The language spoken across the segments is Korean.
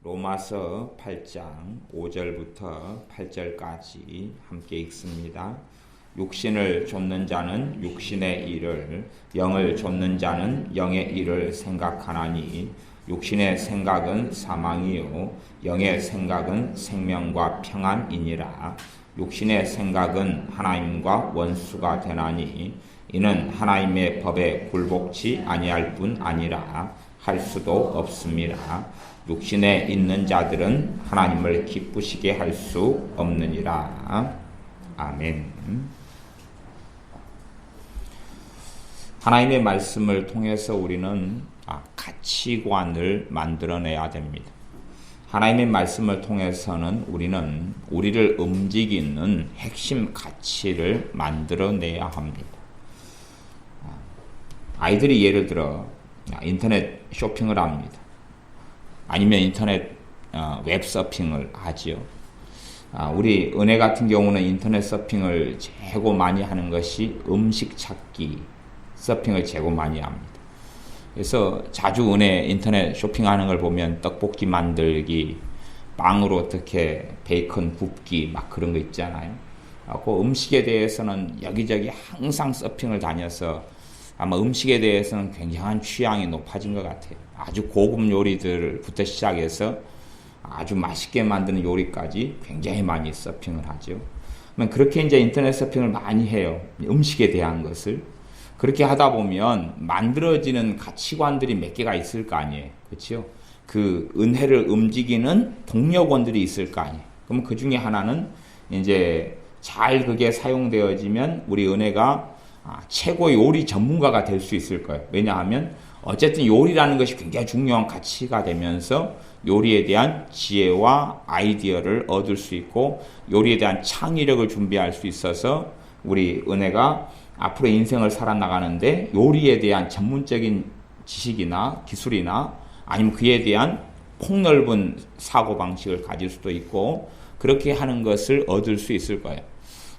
로마서 8장 5절부터 8절까지 함께 읽습니다. 육신을 좇는 자는 육신의 일을, 영을 좇는 자는 영의 일을 생각하나니 육신의 생각은 사망이요 영의 생각은 생명과 평안이니라. 육신의 생각은 하나님과 원수가 되나니 이는 하나님의 법에 굴복치 아니할 뿐 아니라 할 수도 없습니다. 육신에 있는 자들은 하나님을 기쁘시게 할 수 없느니라. 아멘. 하나님의 말씀을 통해서 우리는 가치관을 만들어내야 됩니다. 하나님의 말씀을 통해서는 우리는 우리를 움직이는 핵심 가치를 만들어내야 합니다. 아이들이 예를 들어 인터넷 쇼핑을 합니다. 아니면 인터넷 웹 서핑을 하지요. 우리 은혜 같은 경우는 인터넷 서핑을 최고 많이 하는 것이 음식 찾기 서핑을 최고 많이 합니다. 그래서 자주 은혜 인터넷 쇼핑하는 걸 보면 떡볶이 만들기, 빵으로 어떻게 베이컨 굽기 막 그런 거 있잖아요. 그 음식에 대해서는 여기저기 항상 서핑을 다녀서 아마 음식에 대해서는 굉장한 취향이 높아진 것 같아요. 아주 고급 요리들부터 시작해서 아주 맛있게 만드는 요리까지 굉장히 많이 서핑을 하죠. 그렇게 이제 인터넷 서핑을 많이 해요. 음식에 대한 것을. 그렇게 하다 보면 만들어지는 가치관들이 몇 개가 있을 거 아니에요. 그렇죠? 그 은혜를 움직이는 동력원들이 있을 거 아니에요. 그럼 그 중에 하나는 이제 잘 그게 사용되어지면 우리 은혜가 최고의 요리 전문가가 될 수 있을 거예요. 왜냐하면 어쨌든 요리라는 것이 굉장히 중요한 가치가 되면서 요리에 대한 지혜와 아이디어를 얻을 수 있고 요리에 대한 창의력을 준비할 수 있어서 우리 은혜가 앞으로 인생을 살아나가는데 요리에 대한 전문적인 지식이나 기술이나 아니면 그에 대한 폭넓은 사고방식을 가질 수도 있고 그렇게 하는 것을 얻을 수 있을 거예요.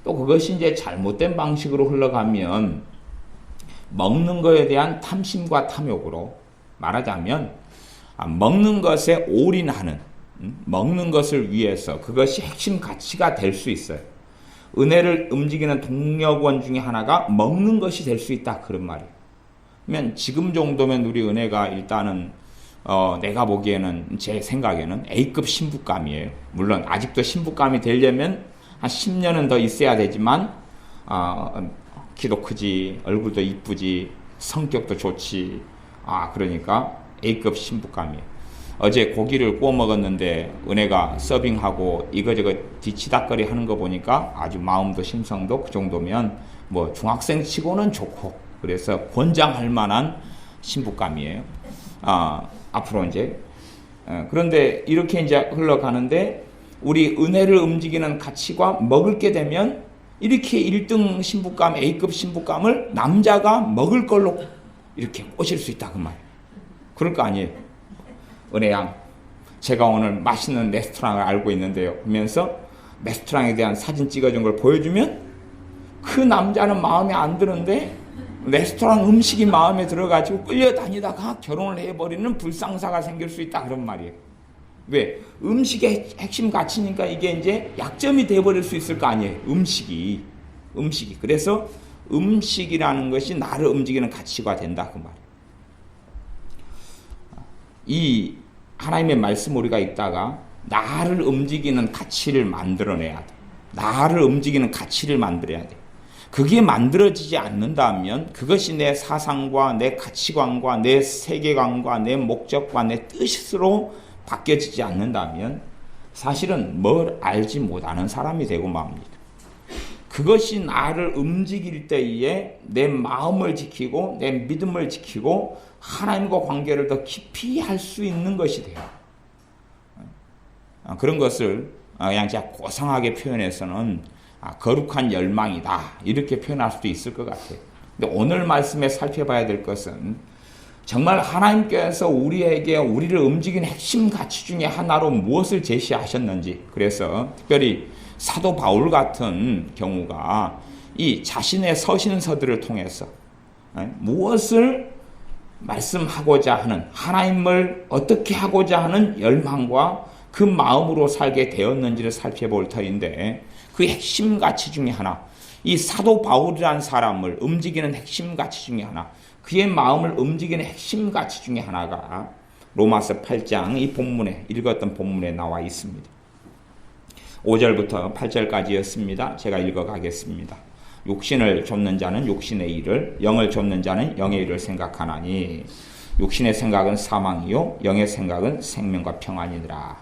또 그것이 이제 잘못된 방식으로 흘러가면 먹는 것에 대한 탐심과 탐욕으로 말하자면 먹는 것에 올인하는 먹는 것을 위해서 그것이 핵심 가치가 될 수 있어요. 은혜를 움직이는 동력원 중에 하나가 먹는 것이 될 수 있다 그런 말이에요. 그러면 지금 정도면 우리 은혜가 일단은 내가 보기에는 제 생각에는 A급 신부감이에요. 물론 아직도 신부감이 되려면 한 10년은 더 있어야 되지만 키도 크지 얼굴도 이쁘지 성격도 좋지 그러니까 A급 신부감이에요. 어제 고기를 구워 먹었는데 은혜가 서빙하고 이거저거 뒤치다거리 하는 거 보니까 아주 마음도 심성도 그 정도면 뭐 중학생 치고는 좋고 그래서 권장할 만한 신부감이에요. 앞으로 이제 그런데 이렇게 이제 흘러가는데 우리 은혜를 움직이는 가치가 먹을 게 되면 이렇게 1등 신부감, A급 신부감을 남자가 먹을 걸로 이렇게 꼬실 수 있다 그 말이에요. 그럴 거 아니에요. 은혜양, 제가 오늘 맛있는 레스토랑을 알고 있는데요. 하면서 레스토랑에 대한 사진 찍어준 걸 보여주면 그 남자는 마음에 안 드는데 레스토랑 음식이 마음에 들어가지고 끌려다니다가 결혼을 해버리는 불상사가 생길 수 있다 그런 말이에요. 왜? 음식의 핵심 가치니까 이게 이제 약점이 돼버릴 수 있을 거 아니에요. 음식이. 그래서 음식이라는 것이 나를 움직이는 가치가 된다 그 말이에요. 이 하나님의 말씀 우리가 읽다가 나를 움직이는 가치를 만들어내야 돼. 나를 움직이는 가치를 만들어야 돼. 그게 만들어지지 않는다면 그것이 내 사상과 내 가치관과 내 세계관과 내 목적과 내 뜻으로 바뀌어지지 않는다면 사실은 뭘 알지 못하는 사람이 되고 맙니다. 그것이 나를 움직일 때에 내 마음을 지키고 내 믿음을 지키고 하나님과 관계를 더 깊이 할 수 있는 것이 돼요. 그런 것을 그냥 제가 고상하게 표현해서는 거룩한 열망이다 이렇게 표현할 수도 있을 것 같아요. 근데 오늘 말씀에 살펴봐야 될 것은 정말 하나님께서 우리에게 우리를 움직이는 핵심 가치 중에 하나로 무엇을 제시하셨는지 그래서 특별히 사도 바울 같은 경우가 이 자신의 서신서들을 통해서 무엇을 말씀하고자 하는, 하나님을 어떻게 하고자 하는 열망과 그 마음으로 살게 되었는지를 살펴볼 터인데, 그 핵심 가치 중에 하나, 이 사도 바울이라는 사람을 움직이는 핵심 가치 중에 하나, 그의 마음을 움직이는 핵심 가치 중에 하나가 로마서 8장 이 본문에, 읽었던 본문에 나와 있습니다. 5절부터 8절까지였습니다. 제가 읽어가겠습니다. 육신을 좇는 자는 육신의 일을, 영을 좇는 자는 영의 일을 생각하나니 육신의 생각은 사망이요 영의 생각은 생명과 평안이니라.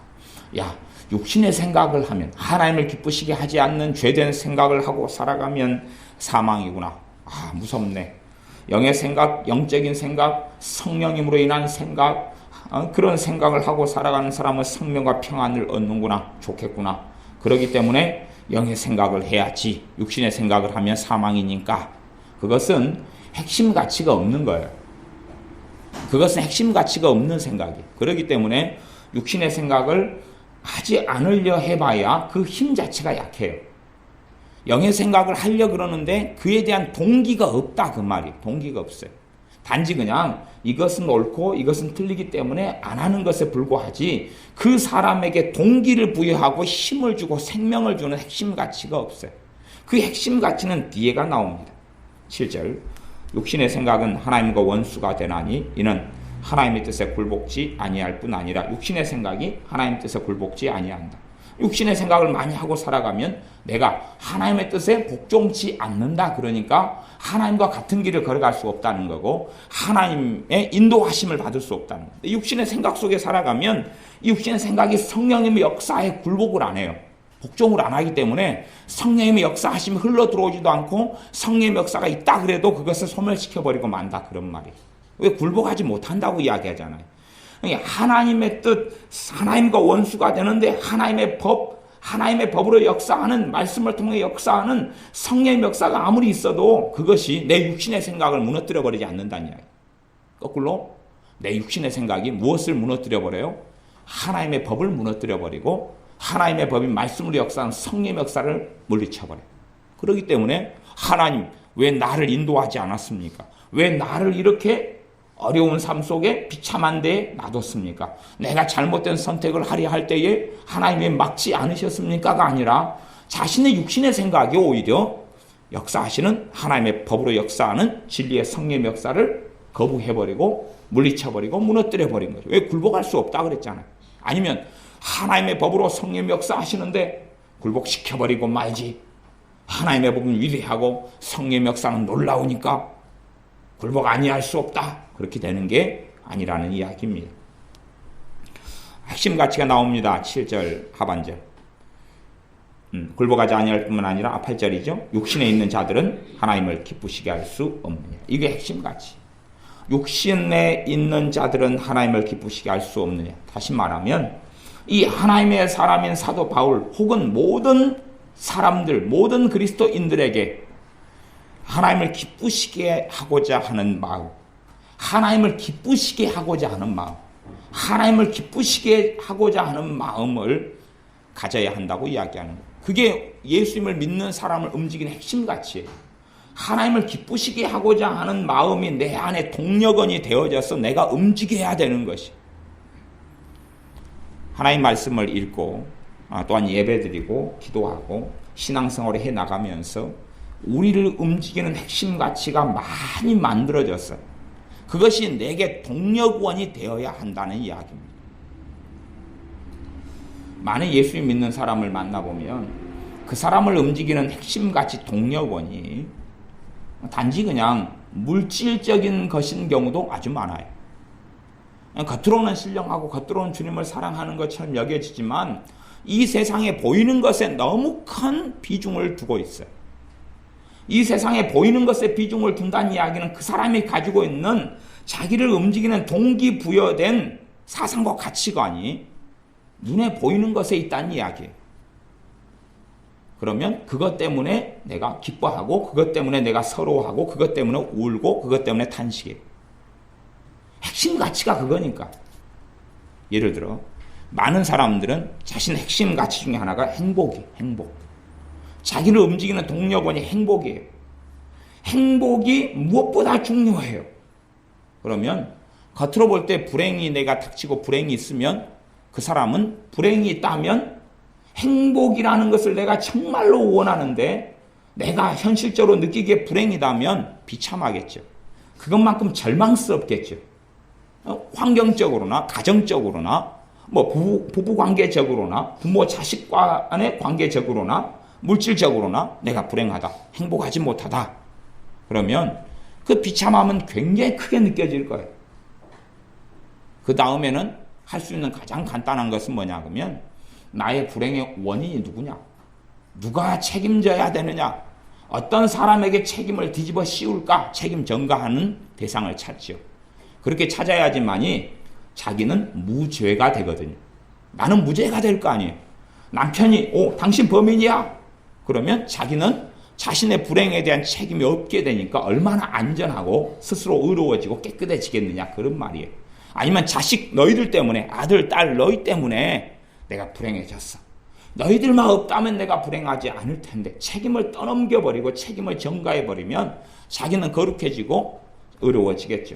야, 육신의 생각을 하면, 하나님을 기쁘시게 하지 않는 죄된 생각을 하고 살아가면 사망이구나. 아, 무섭네. 영의 생각, 영적인 생각, 성령님으로 인한 생각, 그런 생각을 하고 살아가는 사람은 생명과 평안을 얻는구나. 좋겠구나. 그렇기 때문에 영의 생각을 해야지. 육신의 생각을 하면 사망이니까. 그것은 핵심 가치가 없는 거예요. 그것은 핵심 가치가 없는 생각이에요. 그렇기 때문에 육신의 생각을 하지 않으려 해봐야 그 힘 자체가 약해요. 영의 생각을 하려 그러는데 그에 대한 동기가 없다, 그 말이. 동기가 없어요. 단지 그냥 이것은 옳고 이것은 틀리기 때문에 안 하는 것에 불과하지, 그 사람에게 동기를 부여하고 힘을 주고 생명을 주는 핵심 가치가 없어요. 그 핵심 가치는 뒤에가 나옵니다. 7절, 육신의 생각은 하나님과 원수가 되나니 이는 하나님의 뜻에 굴복지 아니할 뿐 아니라, 육신의 생각이 하나님의 뜻에 굴복지 아니한다. 육신의 생각을 많이 하고 살아가면 내가 하나님의 뜻에 복종치 않는다. 그러니까 하나님과 같은 길을 걸어갈 수 없다는 거고, 하나님의 인도하심을 받을 수 없다는 거예요. 육신의 생각 속에 살아가면 이 육신의 생각이 성령님의 역사에 굴복을 안 해요. 복종을 안 하기 때문에 성령님의 역사하심이 흘러 들어오지도 않고, 성령님의 역사가 있다 그래도 그것을 소멸시켜버리고 만다, 그런 말이에요. 왜? 굴복하지 못한다고 이야기하잖아요. 하나님의 뜻, 하나님과 원수가 되는데 하나님의 법, 하나님의 법으로 역사하는, 말씀을 통해 역사하는 성령의 역사가 아무리 있어도 그것이 내 육신의 생각을 무너뜨려 버리지 않는다는 이야기. 거꾸로 내 육신의 생각이 무엇을 무너뜨려 버려요? 하나님의 법을 무너뜨려 버리고, 하나님의 법인 말씀으로 역사하는 성령의 역사를 물리쳐 버려요. 그렇기 때문에 하나님 왜 나를 인도하지 않았습니까? 왜 나를 이렇게 어려운 삶 속에 비참한 데에 놔뒀습니까? 내가 잘못된 선택을 하려 할 때에 하나님이 막지 않으셨습니까가 아니라, 자신의 육신의 생각이 오히려 역사하시는 하나님의 법으로 역사하는 진리의 성령의 역사를 거부해버리고 물리쳐버리고 무너뜨려버린 거죠. 왜? 굴복할 수 없다 그랬잖아요. 아니면 하나님의 법으로 성령의 역사하시는데 굴복시켜버리고 말지. 하나님의 법은 위대하고 성령의 역사는 놀라우니까 굴복 아니할 수 없다. 그렇게 되는 게 아니라는 이야기입니다. 핵심 가치가 나옵니다. 7절 하반절. 굴복하지 아니할 뿐만 아니라 8절이죠. 육신에 있는 자들은 하나님을 기쁘시게 할 수 없느냐. 이게 핵심 가치. 육신에 있는 자들은 하나님을 기쁘시게 할 수 없느냐. 다시 말하면 이 하나님의 사람인 사도 바울 혹은 모든 사람들, 모든 그리스도인들에게 하나님을 기쁘시게 하고자 하는 마음, 하나님을 기쁘시게 하고자 하는 마음, 하나님을 기쁘시게 하고자 하는 마음을 가져야 한다고 이야기하는 거예요. 그게 예수님을 믿는 사람을 움직이는 핵심 가치예요. 하나님을 기쁘시게 하고자 하는 마음이 내 안에 동력원이 되어져서 내가 움직여야 되는 것이. 하나님 말씀을 읽고 또한 예배드리고 기도하고 신앙생활을 해나가면서 우리를 움직이는 핵심 가치가 많이 만들어졌어요. 그것이 내게 동력원이 되어야 한다는 이야기입니다. 많은 예수님 믿는 사람을 만나보면 그 사람을 움직이는 핵심 가치 동력원이 단지 그냥 물질적인 것인 경우도 아주 많아요. 겉으로는 신령하고 겉으로는 주님을 사랑하는 것처럼 여겨지지만 이 세상에 보이는 것에 너무 큰 비중을 두고 있어요. 이 세상에 보이는 것에 비중을 둔다는 이야기는 그 사람이 가지고 있는 자기를 움직이는 동기부여된 사상과 가치관이 눈에 보이는 것에 있다는 이야기예요. 그러면 그것 때문에 내가 기뻐하고 그것 때문에 내가 서러워하고 그것 때문에 울고 그것 때문에 탄식해요. 핵심 가치가 그거니까. 예를 들어 많은 사람들은 자신의 핵심 가치 중에 하나가 행복이에요. 행복. 자기를 움직이는 동력원이 행복이에요. 행복이 무엇보다 중요해요. 그러면 겉으로 볼 때 불행이 내가 닥치고 불행이 있으면 그 사람은 불행이 있다면 행복이라는 것을 내가 정말로 원하는데 내가 현실적으로 느끼기에 불행이다면 비참하겠죠. 그것만큼 절망스럽겠죠. 환경적으로나 가정적으로나 뭐 부부 관계적으로나 부모 자식 간의 관계적으로나 물질적으로나 내가 불행하다, 행복하지 못하다. 그러면 그 비참함은 굉장히 크게 느껴질 거예요. 그 다음에는 할 수 있는 가장 간단한 것은 뭐냐 그러면 나의 불행의 원인이 누구냐? 누가 책임져야 되느냐? 어떤 사람에게 책임을 뒤집어 씌울까? 책임 전가하는 대상을 찾죠. 그렇게 찾아야지만이 자기는 무죄가 되거든요. 나는 무죄가 될 거 아니에요. 남편이 당신 범인이야. 그러면 자기는 자신의 불행에 대한 책임이 없게 되니까 얼마나 안전하고 스스로 의로워지고 깨끗해지겠느냐 그런 말이에요. 아니면 자식 너희들 때문에 아들 딸 너희 때문에 내가 불행해졌어. 너희들만 없다면 내가 불행하지 않을 텐데 책임을 떠넘겨버리고 책임을 전가해버리면 자기는 거룩해지고 의로워지겠죠.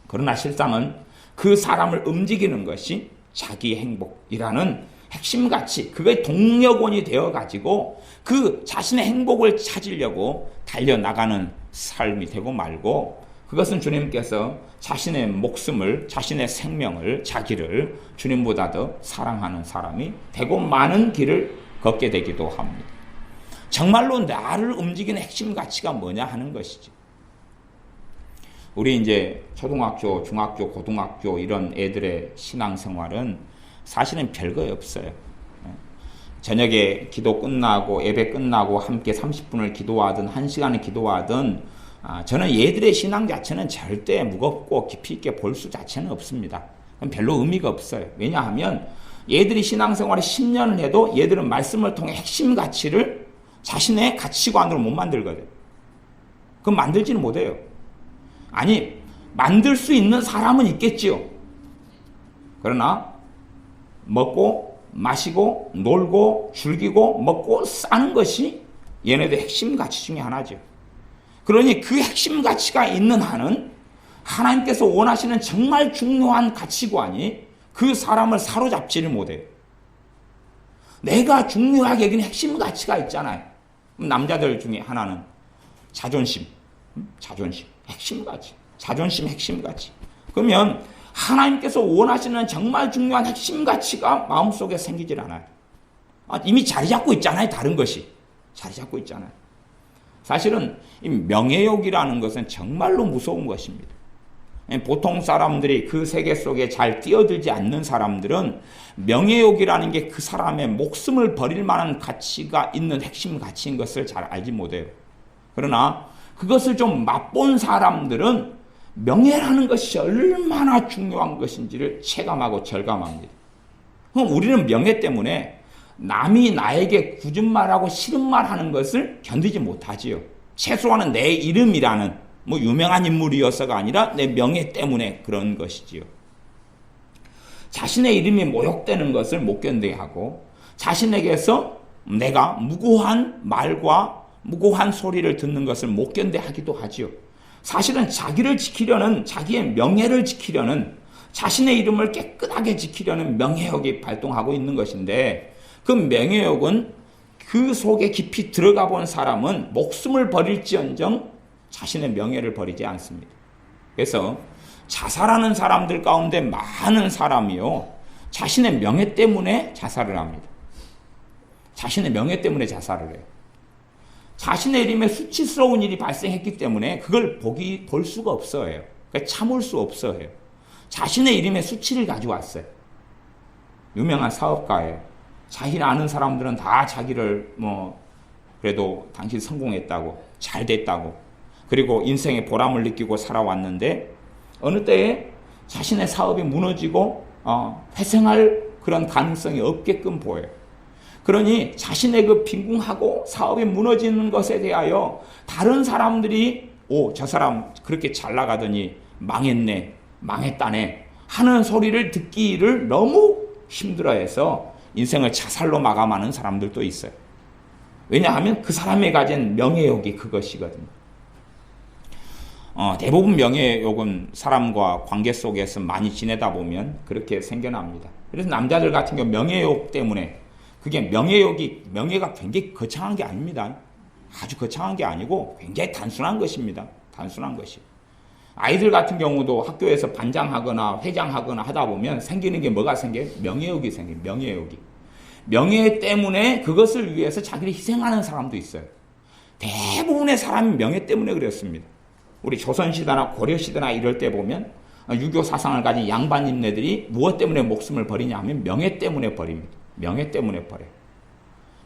그러나 실상은 그 사람을 움직이는 것이 자기 행복이라는 핵심 가치, 그게 동력원이 되어가지고 그 자신의 행복을 찾으려고 달려나가는 삶이 되고 말고 그것은 주님께서 자신의 목숨을, 자신의 생명을, 자기를 주님보다 더 사랑하는 사람이 되고 많은 길을 걷게 되기도 합니다. 정말로 나를 움직이는 핵심 가치가 뭐냐 하는 것이지. 우리 이제 초등학교, 중학교, 고등학교 이런 애들의 신앙생활은 사실은 별거 없어요. 저녁에 기도 끝나고 예배 끝나고 함께 30분을 기도하든 1시간을 기도하든 저는 얘들의 신앙 자체는 절대 무겁고 깊이 있게 볼 수 자체는 없습니다. 별로 의미가 없어요. 왜냐하면 얘들이 신앙생활을 10년을 해도 얘들은 말씀을 통해 핵심 가치를 자신의 가치관으로 못 만들거든. 그건 만들지는 못해요. 아니, 만들 수 있는 사람은 있겠지요. 그러나 먹고 마시고 놀고 즐기고 먹고 싸는 것이 얘네들 핵심 가치 중에 하나죠. 그러니 그 핵심 가치가 있는 한은 하나님께서 원하시는 정말 중요한 가치관이 그 사람을 사로잡지를 못해요. 내가 중요하게 여기는 핵심 가치가 있잖아요. 남자들 중에 하나는 자존심, 핵심 가치, 자존심 핵심 가치. 그러면 하나님께서 원하시는 정말 중요한 핵심 가치가 마음속에 생기질 않아요. 이미 자리 잡고 있잖아요. 다른 것이 자리 잡고 있잖아요. 사실은 이 명예욕이라는 것은 정말로 무서운 것입니다. 보통 사람들이 그 세계 속에 잘 뛰어들지 않는 사람들은 명예욕이라는 게 그 사람의 목숨을 버릴 만한 가치가 있는 핵심 가치인 것을 잘 알지 못해요. 그러나 그것을 좀 맛본 사람들은 명예라는 것이 얼마나 중요한 것인지를 체감하고 절감합니다. 그럼 우리는 명예 때문에 남이 나에게 굳은 말하고 싫은 말 하는 것을 견디지 못하지요. 최소한은 내 이름이라는 유명한 인물이어서가 아니라 내 명예 때문에 그런 것이지요. 자신의 이름이 모욕되는 것을 못 견디게 하고 자신에게서 내가 무고한 말과 무고한 소리를 듣는 것을 못 견뎌하기도 하지요. 사실은 자기를 지키려는, 자기의 명예를 지키려는, 자신의 이름을 깨끗하게 지키려는 명예욕이 발동하고 있는 것인데 그 명예욕은 그 속에 깊이 들어가 본 사람은 목숨을 버릴지언정 자신의 명예를 버리지 않습니다. 그래서 자살하는 사람들 가운데 많은 사람이요, 자신의 명예 때문에 자살을 합니다. 자신의 명예 때문에 자살을 해요. 자신의 이름에 수치스러운 일이 발생했기 때문에 그걸 볼 수가 없어요. 그러니까 참을 수 없어요. 자신의 이름에 수치를 가져왔어요. 유명한 사업가예요. 자기를 아는 사람들은 다 자기를 그래도 당신 성공했다고, 잘 됐다고, 그리고 인생의 보람을 느끼고 살아왔는데 어느 때에 자신의 사업이 무너지고 회생할 그런 가능성이 없게끔 보여요. 그러니 자신의 그 빈궁하고 사업이 무너지는 것에 대하여 다른 사람들이 저 사람 그렇게 잘 나가더니 망했네, 망했다네 하는 소리를 듣기를 너무 힘들어해서 인생을 자살로 마감하는 사람들도 있어요. 왜냐하면 그 사람이 가진 명예욕이 그것이거든요. 대부분 명예욕은 사람과 관계 속에서 많이 지내다 보면 그렇게 생겨납니다. 그래서 남자들 같은 경우 명예욕 때문에 그게 명예가 굉장히 거창한 게 아닙니다. 아주 거창한 게 아니고 굉장히 단순한 것입니다. 단순한 것이. 아이들 같은 경우도 학교에서 반장하거나 회장하거나 하다 보면 생기는 게 뭐가 생겨요? 명예욕이 생겨요. 명예욕이. 명예 때문에 그것을 위해서 자기를 희생하는 사람도 있어요. 대부분의 사람이 명예 때문에 그랬습니다. 우리 조선시대나 고려시대나 이럴 때 보면 유교 사상을 가진 양반님네들이 무엇 때문에 목숨을 버리냐 하면 명예 때문에 버립니다. 명예 때문에 버려요.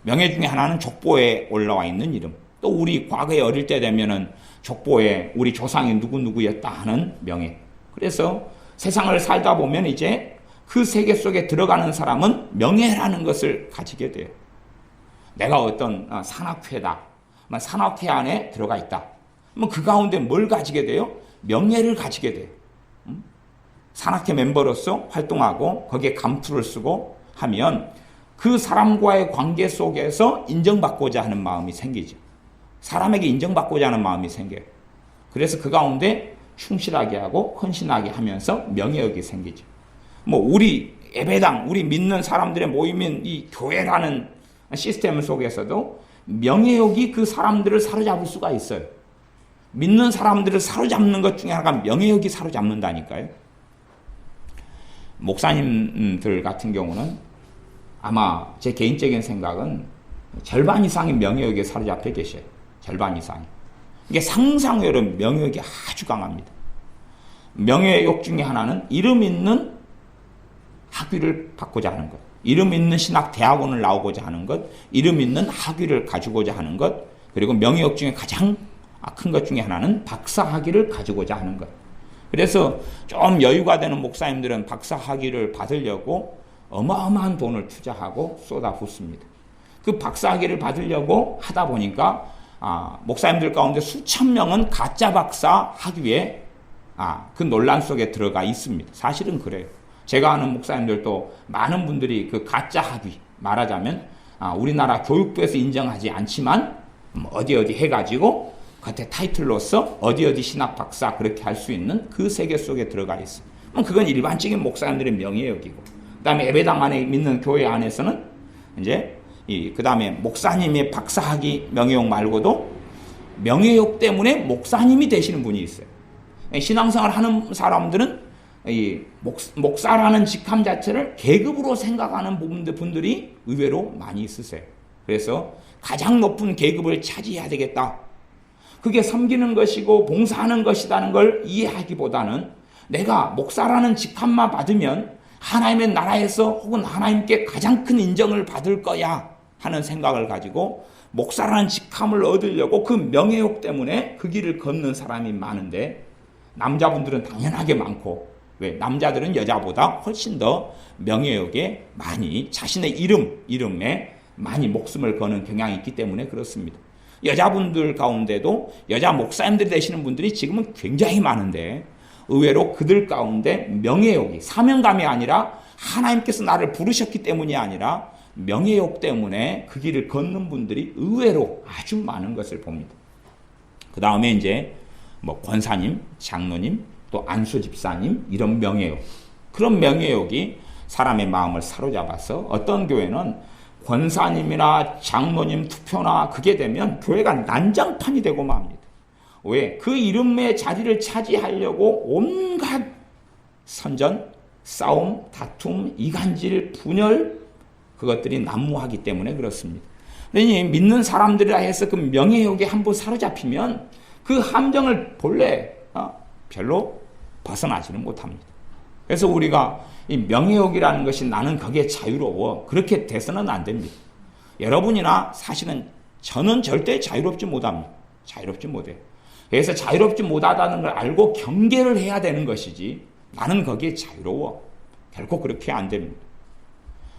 명예 중에 하나는 족보에 올라와 있는 이름. 또 우리 과거에 어릴 때 되면은 족보에 우리 조상이 누구누구였다 하는 명예. 그래서 세상을 살다 보면 이제 그 세계 속에 들어가는 사람은 명예라는 것을 가지게 돼요. 내가 어떤 산악회다. 산악회 안에 들어가 있다. 그 가운데 뭘 가지게 돼요? 명예를 가지게 돼요. 산악회 멤버로서 활동하고 거기에 감투를 쓰고 하면 그 사람과의 관계 속에서 인정받고자 하는 마음이 생기죠. 사람에게 인정받고자 하는 마음이 생겨요. 그래서 그 가운데 충실하게 하고 헌신하게 하면서 명예욕이 생기죠. 우리 예배당, 우리 믿는 사람들의 모임인 이 교회라는 시스템 속에서도 명예욕이 그 사람들을 사로잡을 수가 있어요. 믿는 사람들을 사로잡는 것 중에 하나가 명예욕이 사로잡는다니까요. 목사님들 같은 경우는 아마 제 개인적인 생각은 절반 이상이 명예욕에 사로잡혀 계셔요. 절반 이상이. 이게 상상외로 명예욕이 아주 강합니다. 명예욕 중에 하나는 이름 있는 학위를 받고자 하는 것, 이름 있는 신학 대학원을 나오고자 하는 것, 이름 있는 학위를 가지고자 하는 것, 그리고 명예욕 중에 가장 큰 것 중에 하나는 박사 학위를 가지고자 하는 것. 그래서 좀 여유가 되는 목사님들은 박사 학위를 받으려고 어마어마한 돈을 투자하고 쏟아붓습니다. 그 박사 학위를 받으려고 하다 보니까 목사님들 가운데 수천 명은 가짜 박사 학위에 그 논란 속에 들어가 있습니다. 사실은 그래요. 제가 아는 목사님들도 많은 분들이 그 가짜 학위, 말하자면 우리나라 교육부에서 인정하지 않지만 어디 해가지고 겉에 타이틀로서 어디 신학 박사 그렇게 할 수 있는 그 세계 속에 들어가 있어요. 그건 일반적인 목사님들의 명예욕이고, 그 다음에 예배당 안에 믿는 교회 안에서는 이제 그 다음에 목사님의 박사학위 명예욕 말고도 명예욕 때문에 목사님이 되시는 분이 있어요. 신앙생활 하는 사람들은 이 목사라는 직함 자체를 계급으로 생각하는 분들이 의외로 많이 있으세요. 그래서 가장 높은 계급을 차지해야 되겠다. 그게 섬기는 것이고 봉사하는 것이라는 걸 이해하기보다는 내가 목사라는 직함만 받으면 하나님의 나라에서 혹은 하나님께 가장 큰 인정을 받을 거야 하는 생각을 가지고 목사라는 직함을 얻으려고 그 명예욕 때문에 그 길을 걷는 사람이 많은데, 남자분들은 당연하게 많고, 왜? 남자들은 여자보다 훨씬 더 명예욕에 많이 자신의 이름에 많이 목숨을 거는 경향이 있기 때문에 그렇습니다. 여자분들 가운데도 여자 목사님들이 되시는 분들이 지금은 굉장히 많은데, 의외로 그들 가운데 명예욕이, 사명감이 아니라 하나님께서 나를 부르셨기 때문이 아니라 명예욕 때문에 그 길을 걷는 분들이 의외로 아주 많은 것을 봅니다. 그 다음에 이제 권사님, 장로님, 또 안수 집사님, 이런 명예욕, 그런 명예욕이 사람의 마음을 사로잡아서 어떤 교회는 권사님이나 장로님 투표나 그게 되면 교회가 난장판이 되고 맙니다. 왜? 그 이름의 자리를 차지하려고 온갖 선전, 싸움, 다툼, 이간질, 분열, 그것들이 난무하기 때문에 그렇습니다. 그러니 믿는 사람들이라 해서 그 명예욕에 한번 사로잡히면 그 함정을 본래 별로 벗어나지는 못합니다. 그래서 우리가 이 명예욕이라는 것이 나는 거기에 자유로워, 그렇게 돼서는 안 됩니다. 여러분이나 사실은 저는 절대 자유롭지 못합니다. 자유롭지 못해요. 그래서 자유롭지 못하다는 걸 알고 경계를 해야 되는 것이지, 나는 거기에 자유로워, 결코 그렇게 안 됩니다.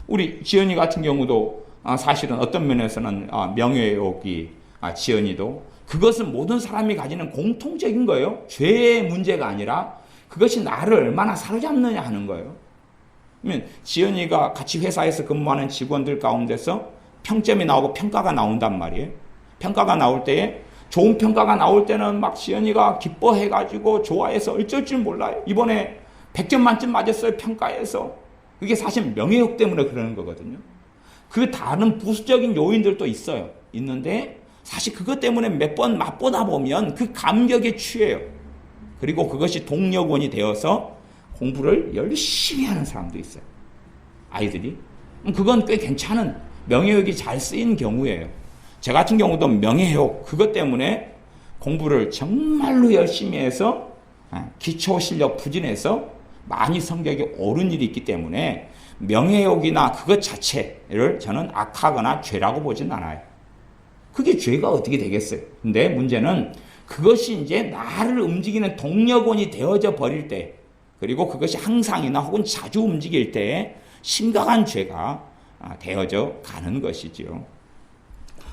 우리 지연이 같은 경우도 사실은 어떤 면에서는 명예욕이, 지연이도 그것은 모든 사람이 가지는 공통적인 거예요. 죄의 문제가 아니라 그것이 나를 얼마나 사로잡느냐 하는 거예요. 그러면 지연이가 같이 회사에서 근무하는 직원들 가운데서 평점이 나오고 평가가 나온단 말이에요. 평가가 나올 때에 좋은 평가가 나올 때는 막 시연이가 기뻐해가지고 좋아해서 어쩔 줄 몰라요. 이번에 100점 만점 맞았어요, 평가에서. 그게 사실 명예욕 때문에 그러는 거거든요. 그 다른 부수적인 요인들도 있어요. 있는데 사실 그것 때문에 몇 번 맛보다 보면 그 감격에 취해요. 그리고 그것이 동력원이 되어서 공부를 열심히 하는 사람도 있어요. 아이들이. 그건 꽤 괜찮은 명예욕이 잘 쓰인 경우예요. 저 같은 경우도 명예욕 그것 때문에 공부를 정말로 열심히 해서 기초 실력 부진해서 많이 성적이 오른 일이 있기 때문에 명예욕이나 그것 자체를 저는 악하거나 죄라고 보진 않아요. 그게 죄가 어떻게 되겠어요? 근데 문제는 그것이 이제 나를 움직이는 동력원이 되어져 버릴 때, 그리고 그것이 항상이나 혹은 자주 움직일 때 심각한 죄가 되어져 가는 것이지요.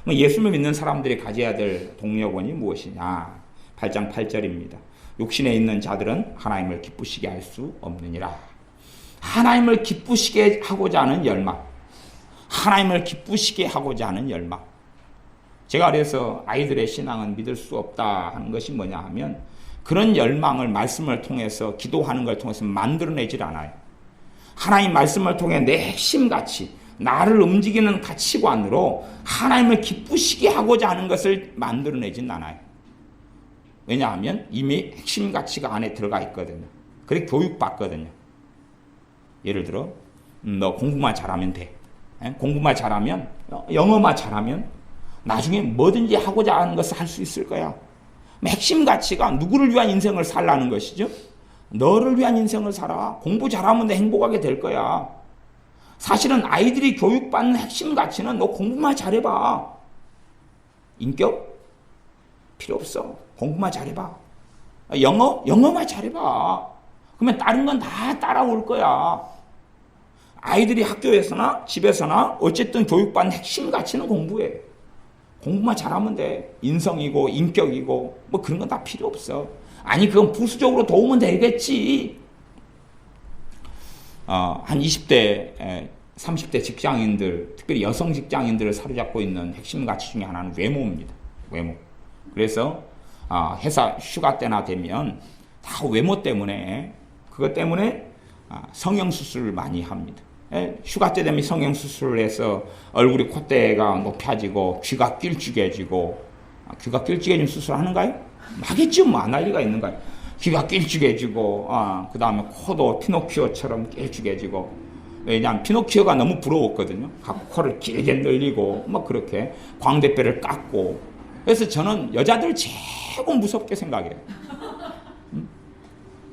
예수를 믿는 사람들이 가져야 될 동력원이 무엇이냐? 8장 8절입니다. 육신에 있는 자들은 하나님을 기쁘시게 할 수 없느니라. 하나님을 기쁘시게 하고자 하는 열망, 하나님을 기쁘시게 하고자 하는 열망. 제가 그래서 아이들의 신앙은 믿을 수 없다 하는 것이 뭐냐 하면 그런 열망을 말씀을 통해서 기도하는 걸 통해서 만들어내질 않아요. 하나님 말씀을 통해 내 핵심 가치, 나를 움직이는 가치관으로 하나님을 기쁘시게 하고자 하는 것을 만들어내진 않아요. 왜냐하면 이미 핵심 가치가 안에 들어가 있거든요. 그래 교육받거든요. 예를 들어 너 공부만 잘하면 돼. 공부만 잘하면, 영어만 잘하면 나중에 뭐든지 하고자 하는 것을 할 수 있을 거야. 핵심 가치가 누구를 위한 인생을 살라는 것이죠. 너를 위한 인생을 살아. 공부 잘하면 내 행복하게 될 거야. 사실은 아이들이 교육받는 핵심 가치는 너 공부만 잘해봐. 인격? 필요 없어. 공부만 잘해봐. 영어만 잘해봐. 그러면 다른 건 다 따라올 거야. 아이들이 학교에서나 집에서나 어쨌든 교육받는 핵심 가치는 공부예요. 공부만 잘하면 돼. 인성이고 인격이고 뭐 그런 건 다 필요 없어. 아니 그건 부수적으로 도움은 되겠지. 한 20대, 30대 직장인들, 특별히 여성 직장인들을 사로잡고 있는 핵심 가치 중에 하나는 외모입니다. 외모. 그래서 회사 휴가 때나 되면 다 외모 때문에, 그것 때문에 성형수술을 많이 합니다. 휴가 때 되면 성형수술을 해서 얼굴이 콧대가 높아지고 귀가 길쭉해지고, 귀가 길쭉해진 수술 하는가요? 하겠죠. 뭐 안 할 리가 있는가요? 귀가 길쭉해지고, 그 다음에 코도 피노키오처럼 길쭉해지고. 왜냐하면 피노키오가 너무 부러웠거든요. 코를 길게 늘리고 막 그렇게 광대뼈를 깎고. 그래서 저는 여자들 최고 무섭게 생각해요.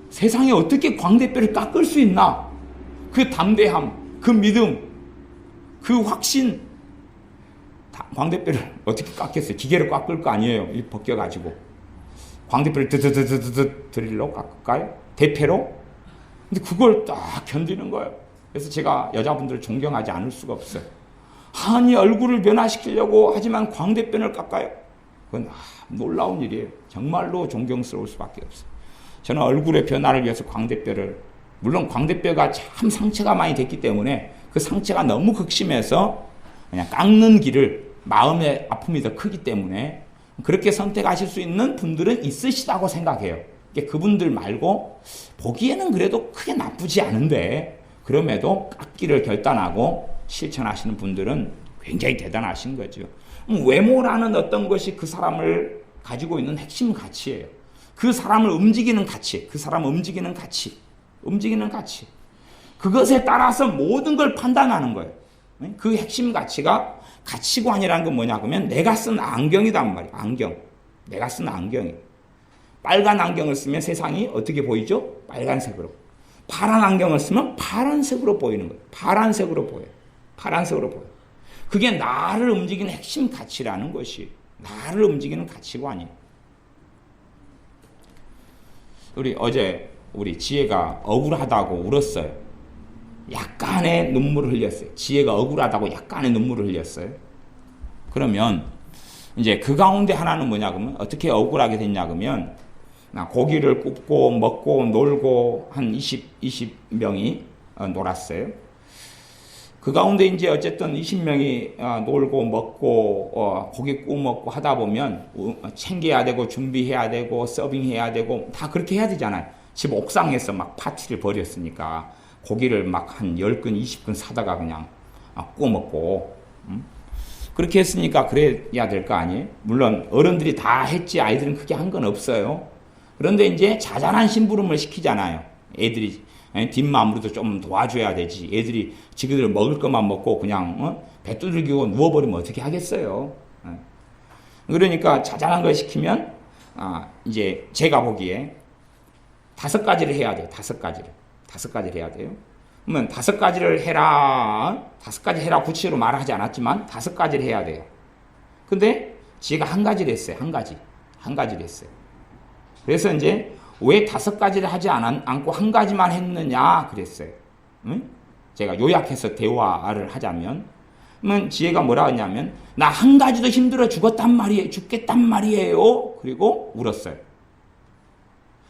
세상에 어떻게 광대뼈를 깎을 수 있나? 그 담대함, 그 믿음, 그 확신. 광대뼈를 어떻게 깎겠어요? 기계로 깎을 거 아니에요. 이 벗겨가지고. 광대뼈를 드드드드드 드릴로 깎을까요? 대패로? 근데 그걸 딱 견디는 거예요. 그래서 제가 여자분들을 존경하지 않을 수가 없어요. 아니 얼굴을 변화시키려고 하지만 광대뼈를 깎아요? 그건 놀라운 일이에요. 정말로 존경스러울 수밖에 없어요. 저는 얼굴의 변화를 위해서 광대뼈를, 물론 광대뼈가 참 상처가 많이 됐기 때문에 그 상처가 너무 극심해서 그냥 깎는 길을, 마음의 아픔이 더 크기 때문에 그렇게 선택하실 수 있는 분들은 있으시다고 생각해요. 그분들 말고 보기에는 그래도 크게 나쁘지 않은데 그럼에도 깎기를 결단하고 실천하시는 분들은 굉장히 대단하신 거죠. 외모라는 어떤 것이 그 사람을 가지고 있는 핵심 가치예요. 그 사람을 움직이는 가치, 그 사람을 움직이는 가치. 그것에 따라서 모든 걸 판단하는 거예요. 그 핵심 가치가, 가치관이라는 건 뭐냐 그러면 내가 쓴 안경이란 말이에요. 안경. 내가 쓴 안경이. 빨간 안경을 쓰면 세상이 어떻게 보이죠? 빨간색으로. 파란 안경을 쓰면 파란색으로 보이는 거예요. 파란색으로 보여요. 그게 나를 움직이는 핵심 가치라는 것이, 나를 움직이는 가치관이에요. 어제 우리 지혜가 억울하다고 울었어요. 약간의 눈물을 흘렸어요. 지혜가 억울하다고 약간의 눈물을 흘렸어요. 그러면 이제 그 가운데 하나는 뭐냐 그러면 어떻게 억울하게 됐냐 그러면 고기를 굽고 먹고 놀고 한 20명이 놀았어요. 그 가운데 이제 어쨌든 20명이 놀고 먹고 고기 구워 먹고 하다 보면 챙겨야 되고 준비해야 되고 서빙해야 되고 다 그렇게 해야 되잖아요. 집 옥상에서 막 파티를 벌였으니까 고기를 막 한 10근 20근 사다가 그냥 구워 먹고 그렇게 했으니까 그래야 될 거 아니에요. 물론 어른들이 다 했지 아이들은 크게 한 건 없어요. 그런데 이제 자잘한 심부름을 시키잖아요. 애들이 뒷마무리도 좀 도와줘야 되지. 애들이 지그들 먹을 것만 먹고 그냥 배 두들기고 누워버리면 어떻게 하겠어요. 그러니까 자잘한 걸 시키면 이제 제가 보기에 5가지를 해야 돼요. 5가지를 해야 돼요. 그러면 5가지를 해라. 5가지 해라 구체로 말하지 않았지만 5가지를 해야 돼요. 근데 지가 한 가지를 했어요. 한 가지를 했어요. 그래서 이제 왜 5가지를 하지 않고 한 가지만 했느냐 그랬어요. 제가 요약해서 대화를 하자면 그러면 지혜가 뭐라 했냐면 나 한 가지도 힘들어 죽겠단 말이에요. 그리고 울었어요.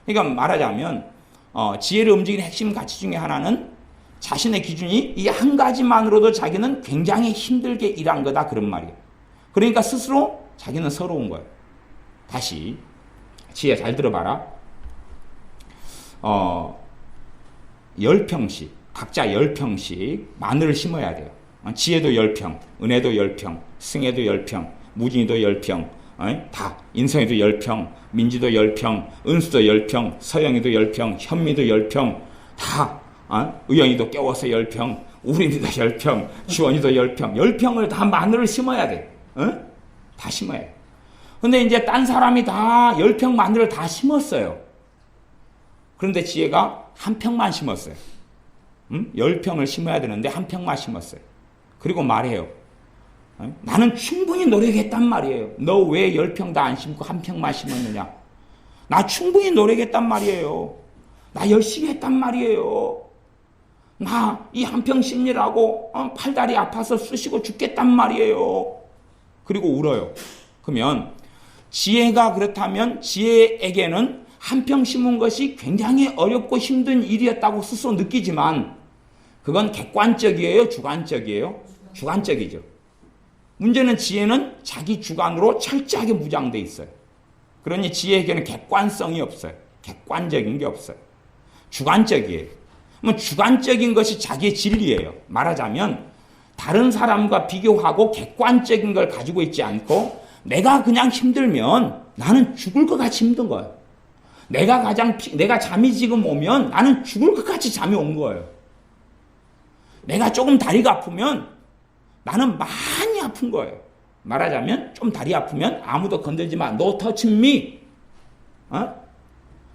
그러니까 말하자면 지혜를 움직이는 핵심 가치 중에 하나는 자신의 기준이 이 한 가지만으로도 자기는 굉장히 힘들게 일한 거다 그런 말이에요. 그러니까 스스로 자기는 서러운 거예요. 다시 지혜 잘 들어봐라. 10평씩 각자 10평씩 마늘을 심어야 돼요. 지혜도 10평, 은혜도 10평, 승혜도 10평, 무진이도 10평, 다 인성이도 10평, 민지도 10평, 은수도 10평, 서영이도 10평, 현미도 10평, 다 의영이도 깨워서 10평, 우린이도 10평, 주원이도 10평, 10평을 다 마늘을 심어야 돼. 다 심어야 돼. 근데 이제 딴 사람이 다 10평 마늘을 다 심었어요. 그런데 지혜가 한 평만 심었어요. 10평을 심어야 되는데 한 평만 심었어요. 그리고 말해요. 나는 충분히 노력했단 말이에요. 너 왜 10평 다 안 심고 한 평만 심었느냐? 나 충분히 노력했단 말이에요. 나 열심히 했단 말이에요. 나 이 한 평 심으라고 팔다리 아파서 쑤시고 죽겠단 말이에요. 그리고 울어요. 그러면 지혜가 그렇다면 지혜에게는 한 평 심은 것이 굉장히 어렵고 힘든 일이었다고 스스로 느끼지만 그건 객관적이에요? 주관적이에요? 주관적이죠. 문제는 지혜는 자기 주관으로 철저하게 무장되어 있어요. 그러니 지혜에게는 객관성이 없어요. 객관적인 게 없어요. 주관적이에요. 그럼 주관적인 것이 자기의 진리예요. 말하자면 다른 사람과 비교하고 객관적인 걸 가지고 있지 않고 내가 그냥 힘들면 나는 죽을 것 같이 힘든 거예요. 내가 잠이 지금 오면 나는 죽을 것 같이 잠이 온 거예요. 내가 조금 다리가 아프면 나는 많이 아픈 거예요. 말하자면 좀 다리 아프면 아무도 건들지 마. No touch me.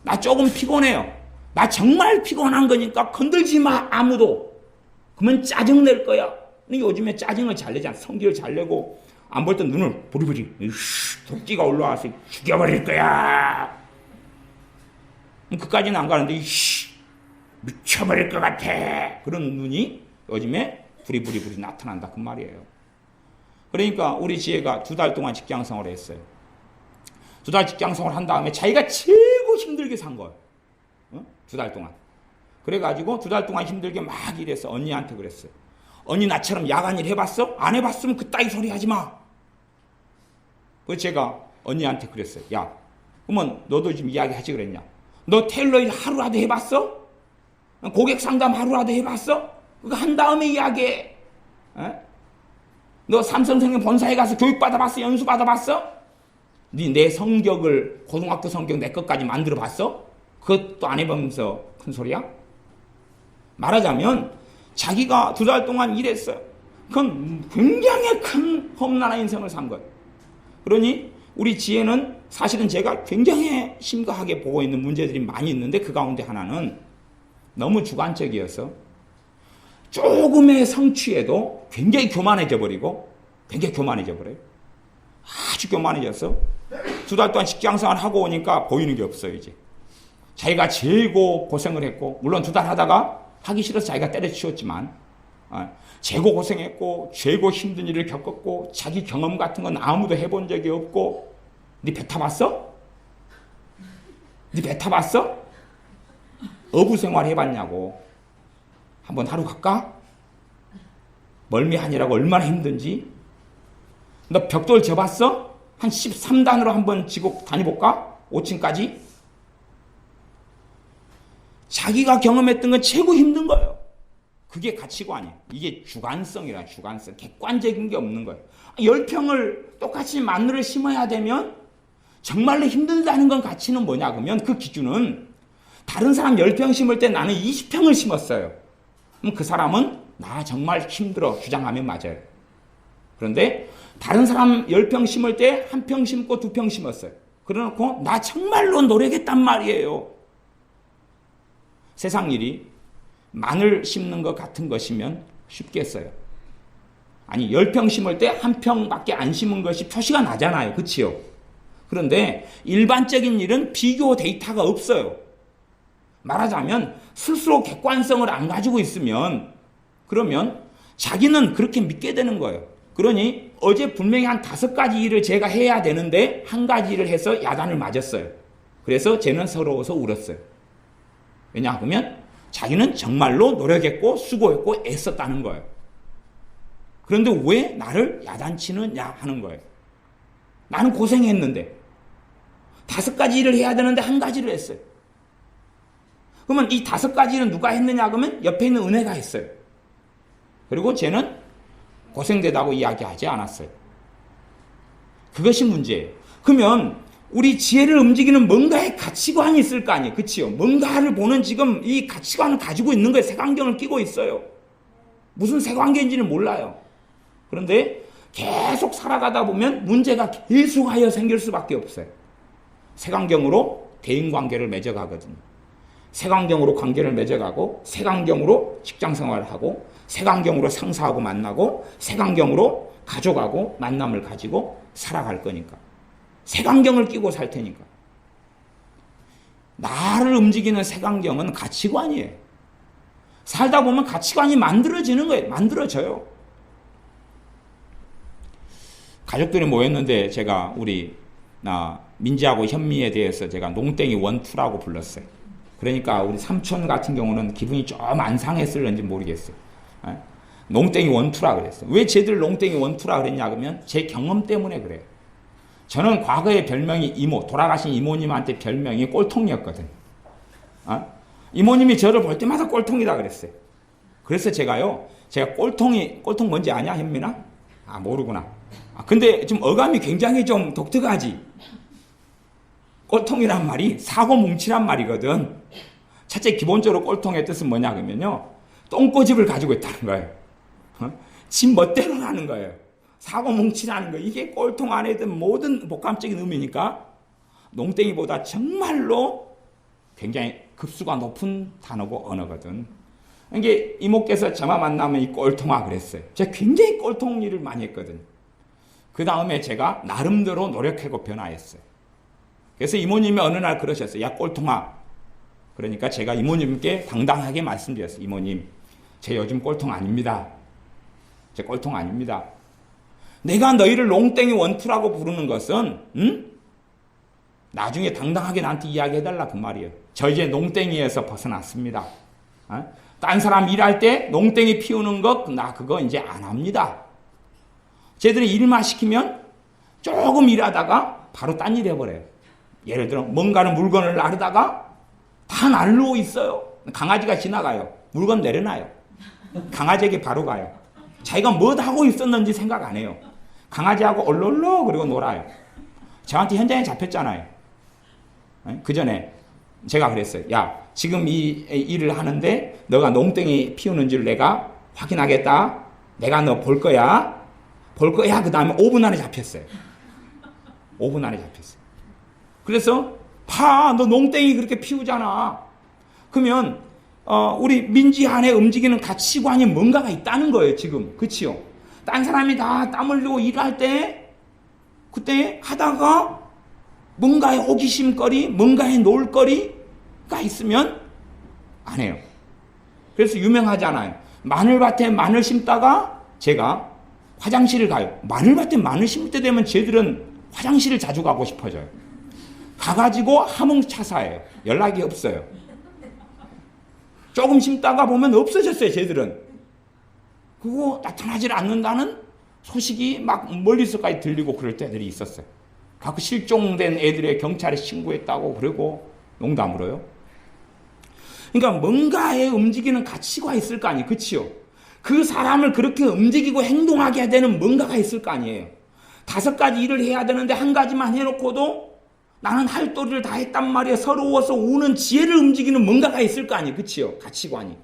나 조금 피곤해요. 나 정말 피곤한 거니까 건들지 마 아무도. 그러면 짜증 낼 거야. 근데 요즘에 짜증을 잘 내잖아. 성질을 잘 내고 안 볼 때 눈을 부리부리 독지가 올라와서 죽여버릴 거야. 그까지는 안 가는데 미쳐버릴 것 같아. 그런 눈이 요즘에 부리부리 나타난다 그 말이에요. 그러니까 우리 지혜가 2달 동안 직장생활을 했어요. 2달 직장생활을 한 다음에 자기가 최고 힘들게 산 거예요. 2달 동안. 그래가지고 2달 동안 힘들게 막 일해서 언니한테 그랬어요. 언니 나처럼 야간일 해봤어? 안 해봤으면 그따위 소리 하지 마. 그래서 제가 언니한테 그랬어요. 야, 그러면 너도 지금 이야기하지 그랬냐? 너 테일러 일 하루라도 해봤어? 고객 상담 하루라도 해봤어? 그거 한 다음에 이야기해. 너 삼성생명 본사에 가서 교육 받아봤어? 연수 받아봤어? 내 성격을 고등학교 성격 내 것까지 만들어 봤어? 그것도 안 해보면서 큰 소리야? 말하자면 자기가 2달 동안 일했어요. 그건 굉장히 큰 험난한 인생을 산 거예요. 그러니 우리 지혜는 사실은 제가 굉장히 심각하게 보고 있는 문제들이 많이 있는데 그 가운데 하나는 너무 주관적이어서 조금의 성취에도 굉장히 교만해져 버려요. 아주 교만해져서 2달 동안 직장생활 하고 오니까 보이는 게 없어요. 이제 자기가 최고 고생을 했고 물론 2달 하다가 하기 싫어서 자기가 때려치웠지만 최고 고생했고 최고 힘든 일을 겪었고 자기 경험 같은 건 아무도 해본 적이 없고 네 배 타봤어? 네 배 타봤어? 어부 생활 해봤냐고. 한번 하루 갈까? 멀미하느라고 얼마나 힘든지. 너 벽돌 져봤어? 한 13단으로 한번 지고 다녀볼까? 5층까지? 자기가 경험했던 건 최고 힘든 거예요. 그게 가치관이에요. 이게 주관성이라, 주관성. 객관적인 게 없는 거예요. 10평을 똑같이 마늘을 심어야 되면 정말로 힘들다는 건 가치는 뭐냐 그러면 그 기준은 다른 사람 10평 심을 때 나는 20평을 심었어요. 그럼 그 사람은 나 정말 힘들어 주장하면 맞아요. 그런데 다른 사람 10평 심을 때 1평 심고 2평 심었어요. 그래놓고 나 정말로 노력했단 말이에요. 세상 일이 마늘 심는 것 같은 것이면 쉽겠어요. 아니 10평 심을 때 1평밖에 안 심은 것이 표시가 나잖아요. 그치요? 그런데 일반적인 일은 비교 데이터가 없어요. 말하자면 스스로 객관성을 안 가지고 있으면 그러면 자기는 그렇게 믿게 되는 거예요. 그러니 어제 분명히 한 5가지 일을 제가 해야 되는데 한 가지 일을 해서 야단을 맞았어요. 그래서 쟤는 서러워서 울었어요. 왜냐하면 자기는 정말로 노력했고 수고했고 애썼다는 거예요. 그런데 왜 나를 야단치느냐 하는 거예요. 나는 고생했는데 5가지 일을 해야 되는데 한 가지를 했어요. 그러면 이 5가지 일은 누가 했느냐 그러면 옆에 있는 은혜가 했어요. 그리고 쟤는 고생되다고 이야기하지 않았어요. 그것이 문제예요. 그러면 우리 지혜를 움직이는 뭔가의 가치관이 있을 거 아니에요. 그치요? 뭔가를 보는 지금 이 가치관을 가지고 있는 거예요. 색안경을 끼고 있어요. 무슨 색안경인지는 몰라요. 그런데 계속 살아가다 보면 문제가 계속하여 생길 수밖에 없어요. 색안경으로 대인관계를 맺어가거든요. 색안경으로 관계를 맺어가고 색안경으로 직장생활을 하고 색안경으로 상사하고 만나고 색안경으로 가족하고 만남을 가지고 살아갈 거니까. 색안경을 끼고 살 테니까. 나를 움직이는 색안경은 가치관이에요. 살다 보면 가치관이 만들어지는 거예요. 만들어져요. 가족들이 모였는데 제가 우리 민지하고 현미에 대해서 제가 농땡이 원투라고 불렀어요. 그러니까 우리 삼촌 같은 경우는 기분이 좀 안 상했을는지 모르겠어요. 농땡이 원투라 그랬어요. 왜 쟤들 농땡이 원투라 그랬냐 그러면 제 경험 때문에 그래요. 저는 과거에 별명이 이모, 돌아가신 이모님한테 별명이 꼴통이었거든. 이모님이 저를 볼 때마다 꼴통이다 그랬어요. 그래서 제가 꼴통 뭔지 아냐, 현민아? 모르구나. 근데 좀 어감이 굉장히 좀 독특하지. 꼴통이란 말이 사고 뭉치란 말이거든. 첫째 기본적으로 꼴통의 뜻은 뭐냐 그러면요. 똥꼬집을 가지고 있다는 거예요. 지 멋대로 하는 거예요. 사고 뭉치라는 거. 이게 꼴통 안에 든 모든 복합적인 의미니까 농땡이보다 정말로 굉장히 급수가 높은 단어고 언어거든. 이게 이모께서 저만 만나면 이 꼴통아 그랬어요. 제가 굉장히 꼴통 일을 많이 했거든. 그 다음에 제가 나름대로 노력하고 변화했어요. 그래서 이모님이 어느 날 그러셨어요. 야 꼴통아. 그러니까 제가 이모님께 당당하게 말씀드렸어요. 이모님, 제 요즘 꼴통 아닙니다. 제 꼴통 아닙니다. 내가 너희를 농땡이 원투라고 부르는 것은 나중에 당당하게 나한테 이야기해달라 그 말이에요. 저 이제 농땡이에서 벗어났습니다. 딴 사람 일할 때 농땡이 피우는 것 나 그거 이제 안 합니다. 쟤들이 일만 시키면 조금 일하다가 바로 딴 일 해버려요. 예를 들어 뭔가는 물건을 나르다가 다 날르고 있어요. 강아지가 지나가요. 물건 내려놔요. 강아지에게 바로 가요. 자기가 뭐 하고 있었는지 생각 안 해요. 강아지하고 얼얼러 그리고 놀아요. 저한테 현장에 잡혔잖아요. 그 전에 제가 그랬어요. 야, 지금 이 일을 하는데 너가 농땡이 피우는 줄 내가 확인하겠다. 내가 너 볼 거야. 볼 거야. 그 다음에 5분 안에 잡혔어요. 5분 안에 잡혔어요. 그래서 너 농땡이 그렇게 피우잖아. 그러면 우리 민지 안에 움직이는 가치관이 뭔가가 있다는 거예요. 지금. 그치요? 딴 사람이 다 땀 흘리고 일할 때 그때 하다가 뭔가의 호기심거리, 뭔가의 놀거리가 있으면 안 해요. 그래서 유명하잖아요. 마늘밭에 마늘 심다가 제가 화장실을 가요. 마늘밭에 마늘 심을 때 되면 쟤들은 화장실을 자주 가고 싶어져요. 가가지고 하몽차사예요. 연락이 없어요. 조금 심다가 보면 없어졌어요. 쟤들은. 그거 나타나질 않는다는 소식이 막 멀리서까지 들리고 그럴 때들이 있었어요. 그 실종된 애들의 경찰에 신고했다고 그러고 농담으로요. 그러니까 뭔가에 움직이는 가치가 있을 거 아니에요. 그치요? 그 사람을 그렇게 움직이고 행동하게 되는 뭔가가 있을 거 아니에요. 5가지 일을 해야 되는데 한 가지만 해놓고도 나는 할 도리를 다 했단 말이에요. 서러워서 우는 지혜를 움직이는 뭔가가 있을 거 아니에요. 그치요? 가치관이.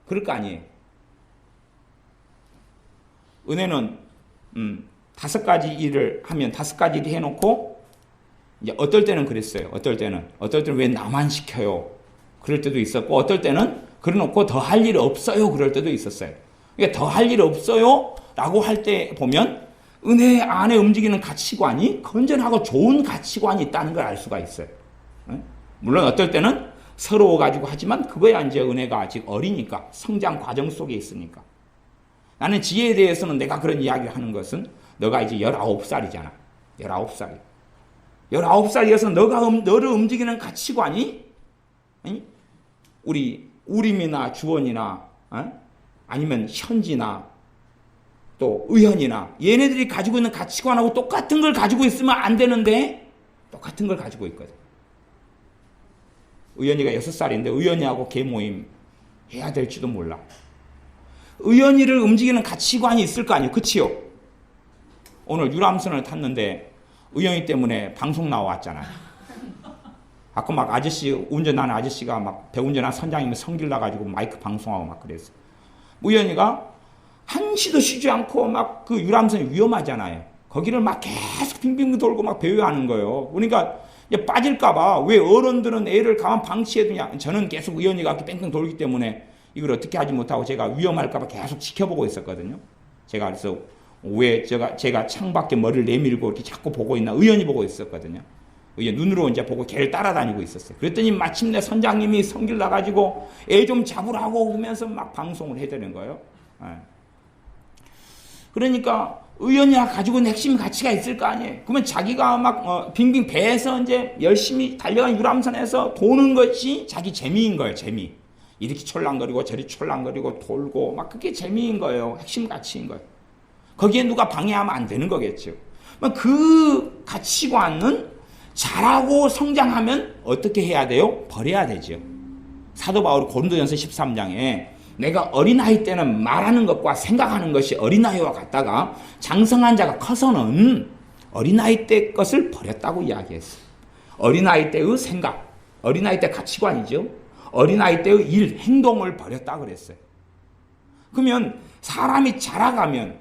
그럴 거 아니에요. 은혜는 5가지 일을 하면 5가지 일 해놓고 이제 어떨 때는 그랬어요. 어떨 때는 왜 나만 시켜요? 그럴 때도 있었고 어떨 때는 그래놓고 더 할 일 없어요. 그럴 때도 있었어요. 그러니까 더 할 일 없어요 라고 할 때 보면 은혜 안에 움직이는 가치관이 건전하고 좋은 가치관이 있다는 걸 알 수가 있어요. 물론 어떨 때는 서러워가지고 하지만 그거야 이제 은혜가 아직 어리니까 성장 과정 속에 있으니까. 나는 지혜에 대해서는 내가 그런 이야기를 하는 것은 너가 이제 19살이잖아. 19살이야. 19살이어서 너를 움직이는 가치관이 우리 우림이나 주원이나 아니면 현지나 또 의현이나 얘네들이 가지고 있는 가치관하고 똑같은 걸 가지고 있으면 안 되는데 똑같은 걸 가지고 있거든. 의현이가 6살인데 의현이하고 개모임 해야 될지도 몰라. 의현이를 움직이는 가치관이 있을 거 아니에요. 그치요? 오늘 유람선을 탔는데 의현이 때문에 방송 나왔잖아요. 아까 막 아저씨 운전하는 아저씨가 막 배운전한 선장님이 성질 나가지고 마이크 방송하고 막 그랬어요. 의현이가 한시도 쉬지 않고 막 그 유람선이 위험하잖아요. 거기를 막 계속 빙빙 돌고 막 배회하는 거예요. 그러니까 이제 빠질까봐 왜 어른들은 애를 가만 방치해두냐. 저는 계속 의현이가 뺑뺑 돌기 때문에 이걸 어떻게 하지 못하고 제가 위험할까봐 계속 지켜보고 있었거든요. 제가 그래서 왜 제가 창밖에 머리를 내밀고 이렇게 자꾸 보고 있나 의현이 보고 있었거든요. 의현 눈으로 이제 보고 걔를 따라다니고 있었어요. 그랬더니 마침내 선장님이 성질 나가지고 애 좀 잡으라고 하면서 막 방송을 해드리는 거예요. 그러니까 의현이가 가지고 있는 핵심 가치가 있을 거 아니에요. 그러면 자기가 막 빙빙 배에서 이제 열심히 달려간 유람선에서 도는 것이 자기 재미인 거예요. 재미. 이렇게 촐랑거리고 저리 촐랑거리고 돌고 막 그게 재미인 거예요. 핵심 가치인 거예요. 거기에 누가 방해하면 안 되는 거겠죠. 그 가치관은 자라고 성장하면 어떻게 해야 돼요? 버려야 되죠. 사도 바울이 고린도전서 13장에 내가 어린아이 때는 말하는 것과 생각하는 것이 어린아이와 같다가 장성한 자가 커서는 어린아이 때 것을 버렸다고 이야기했어요. 어린아이 때의 생각, 어린아이 때 가치관이죠. 어린아이 때의 일, 행동을 버렸다고 그랬어요. 그러면 사람이 자라가면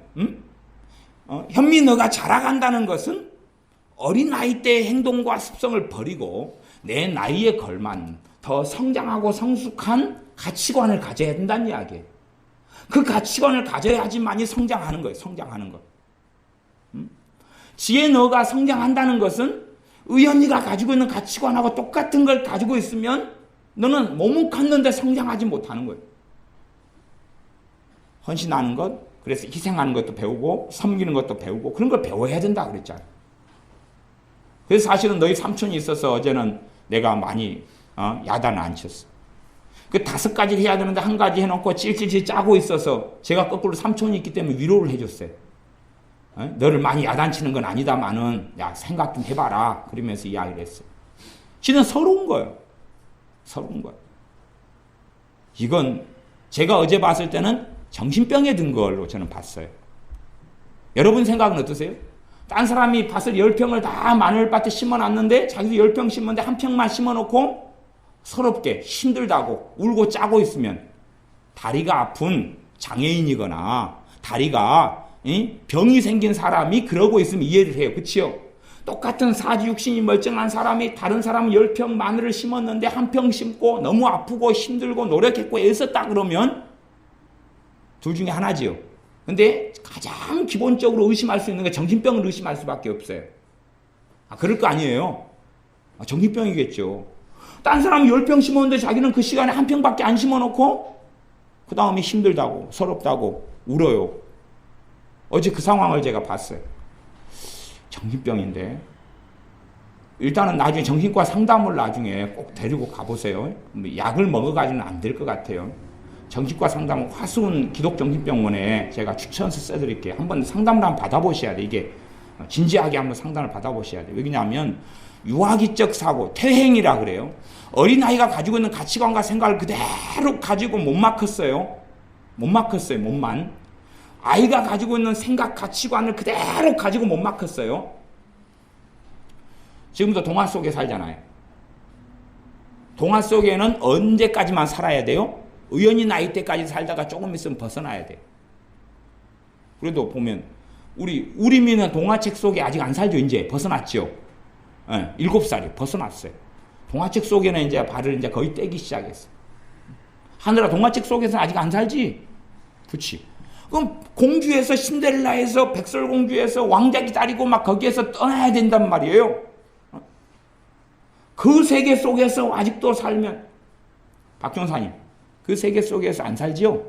현미 너가 자라간다는 것은 어린아이 때의 행동과 습성을 버리고 내 나이에 걸맞는 더 성장하고 성숙한 가치관을 가져야 된다는 이야기예요. 그 가치관을 가져야지만이 성장하는 거예요. 성장하는 거. 지혜 너가 성장한다는 것은 의현이가 가지고 있는 가치관하고 똑같은 걸 가지고 있으면 너는 몸은 컸는데 성장하지 못하는 거예요. 헌신하는 것, 그래서 희생하는 것도 배우고 섬기는 것도 배우고 그런 걸 배워야 된다 그랬잖아요. 그래서 사실은 너희 삼촌이 있어서 어제는 내가 많이 야단을 안 쳤어. 그 5가지를 해야 되는데 1가지 해놓고 찔찔찔 짜고 있어서 제가 거꾸로 삼촌이 있기 때문에 위로를 해줬어요. 너를 많이 야단치는 건 아니다마는 야 생각 좀 해봐라 그러면서 이야기를 했어요. 지는 서러운 거예요. 서러운 거예요. 이건 제가 어제 봤을 때는 정신병에 든 걸로 저는 봤어요. 여러분 생각은 어떠세요? 딴 사람이 밭을 10평을 다 마늘밭에 심어놨는데 자기도 10평 심었는데 1평만 심어놓고 서럽게 힘들다고 울고 짜고 있으면 다리가 아픈 장애인이거나 다리가 병이 생긴 사람이 그러고 있으면 이해를 해요. 그치요? 똑같은 사지육신이 멀쩡한 사람이 다른 사람은 10평 마늘을 심었는데 1평 심고 너무 아프고 힘들고 노력했고 애썼다 그러면 둘 중에 하나지요. 근데 가장 기본적으로 의심할 수 있는 게 정신병을 의심할 수밖에 없어요. 그럴 거 아니에요. 정신병이겠죠. 딴 사람이 10평 심었는데 자기는 그 시간에 1평밖에 안 심어놓고 그 다음에 힘들다고 서럽다고 울어요. 어제 그 상황을 제가 봤어요. 정신병인데 일단은 나중에 정신과 상담을 나중에 꼭 데리고 가보세요. 약을 먹어가지고는 안 될 것 같아요. 정신과 상담 화수은 기독정신병원에 제가 추천서 써드릴게요. 한번 상담을 한번 받아보셔야 돼. 이게 진지하게 한번 상담을 받아보셔야 돼요. 왜냐하면 유아기적 사고, 퇴행이라 그래요. 어린아이가 가지고 있는 가치관과 생각을 그대로 가지고 못만 컸어요. 몸만. 아이가 가지고 있는 생각, 가치관을 그대로 가지고 못만 컸어요. 지금도 동화 속에 살잖아요. 동화 속에는 언제까지만 살아야 돼요? 의연히 나이 때까지 살다가 조금 있으면 벗어나야 돼요. 그래도 보면 우리 미는 동화책 속에 아직 안 살죠. 이제 벗어났죠. 7살이 벗어났어요. 동화책 속에는 이제 발을 이제 거의 떼기 시작했어요. 하늘아, 동화책 속에서는 아직 안 살지? 그렇지. 그럼 공주에서 신데렐라에서 백설공주에서 왕자 기다리고 막 거기에서 떠나야 된단 말이에요. 그 세계 속에서 아직도 살면, 박종사님, 그 세계 속에서 안 살지요?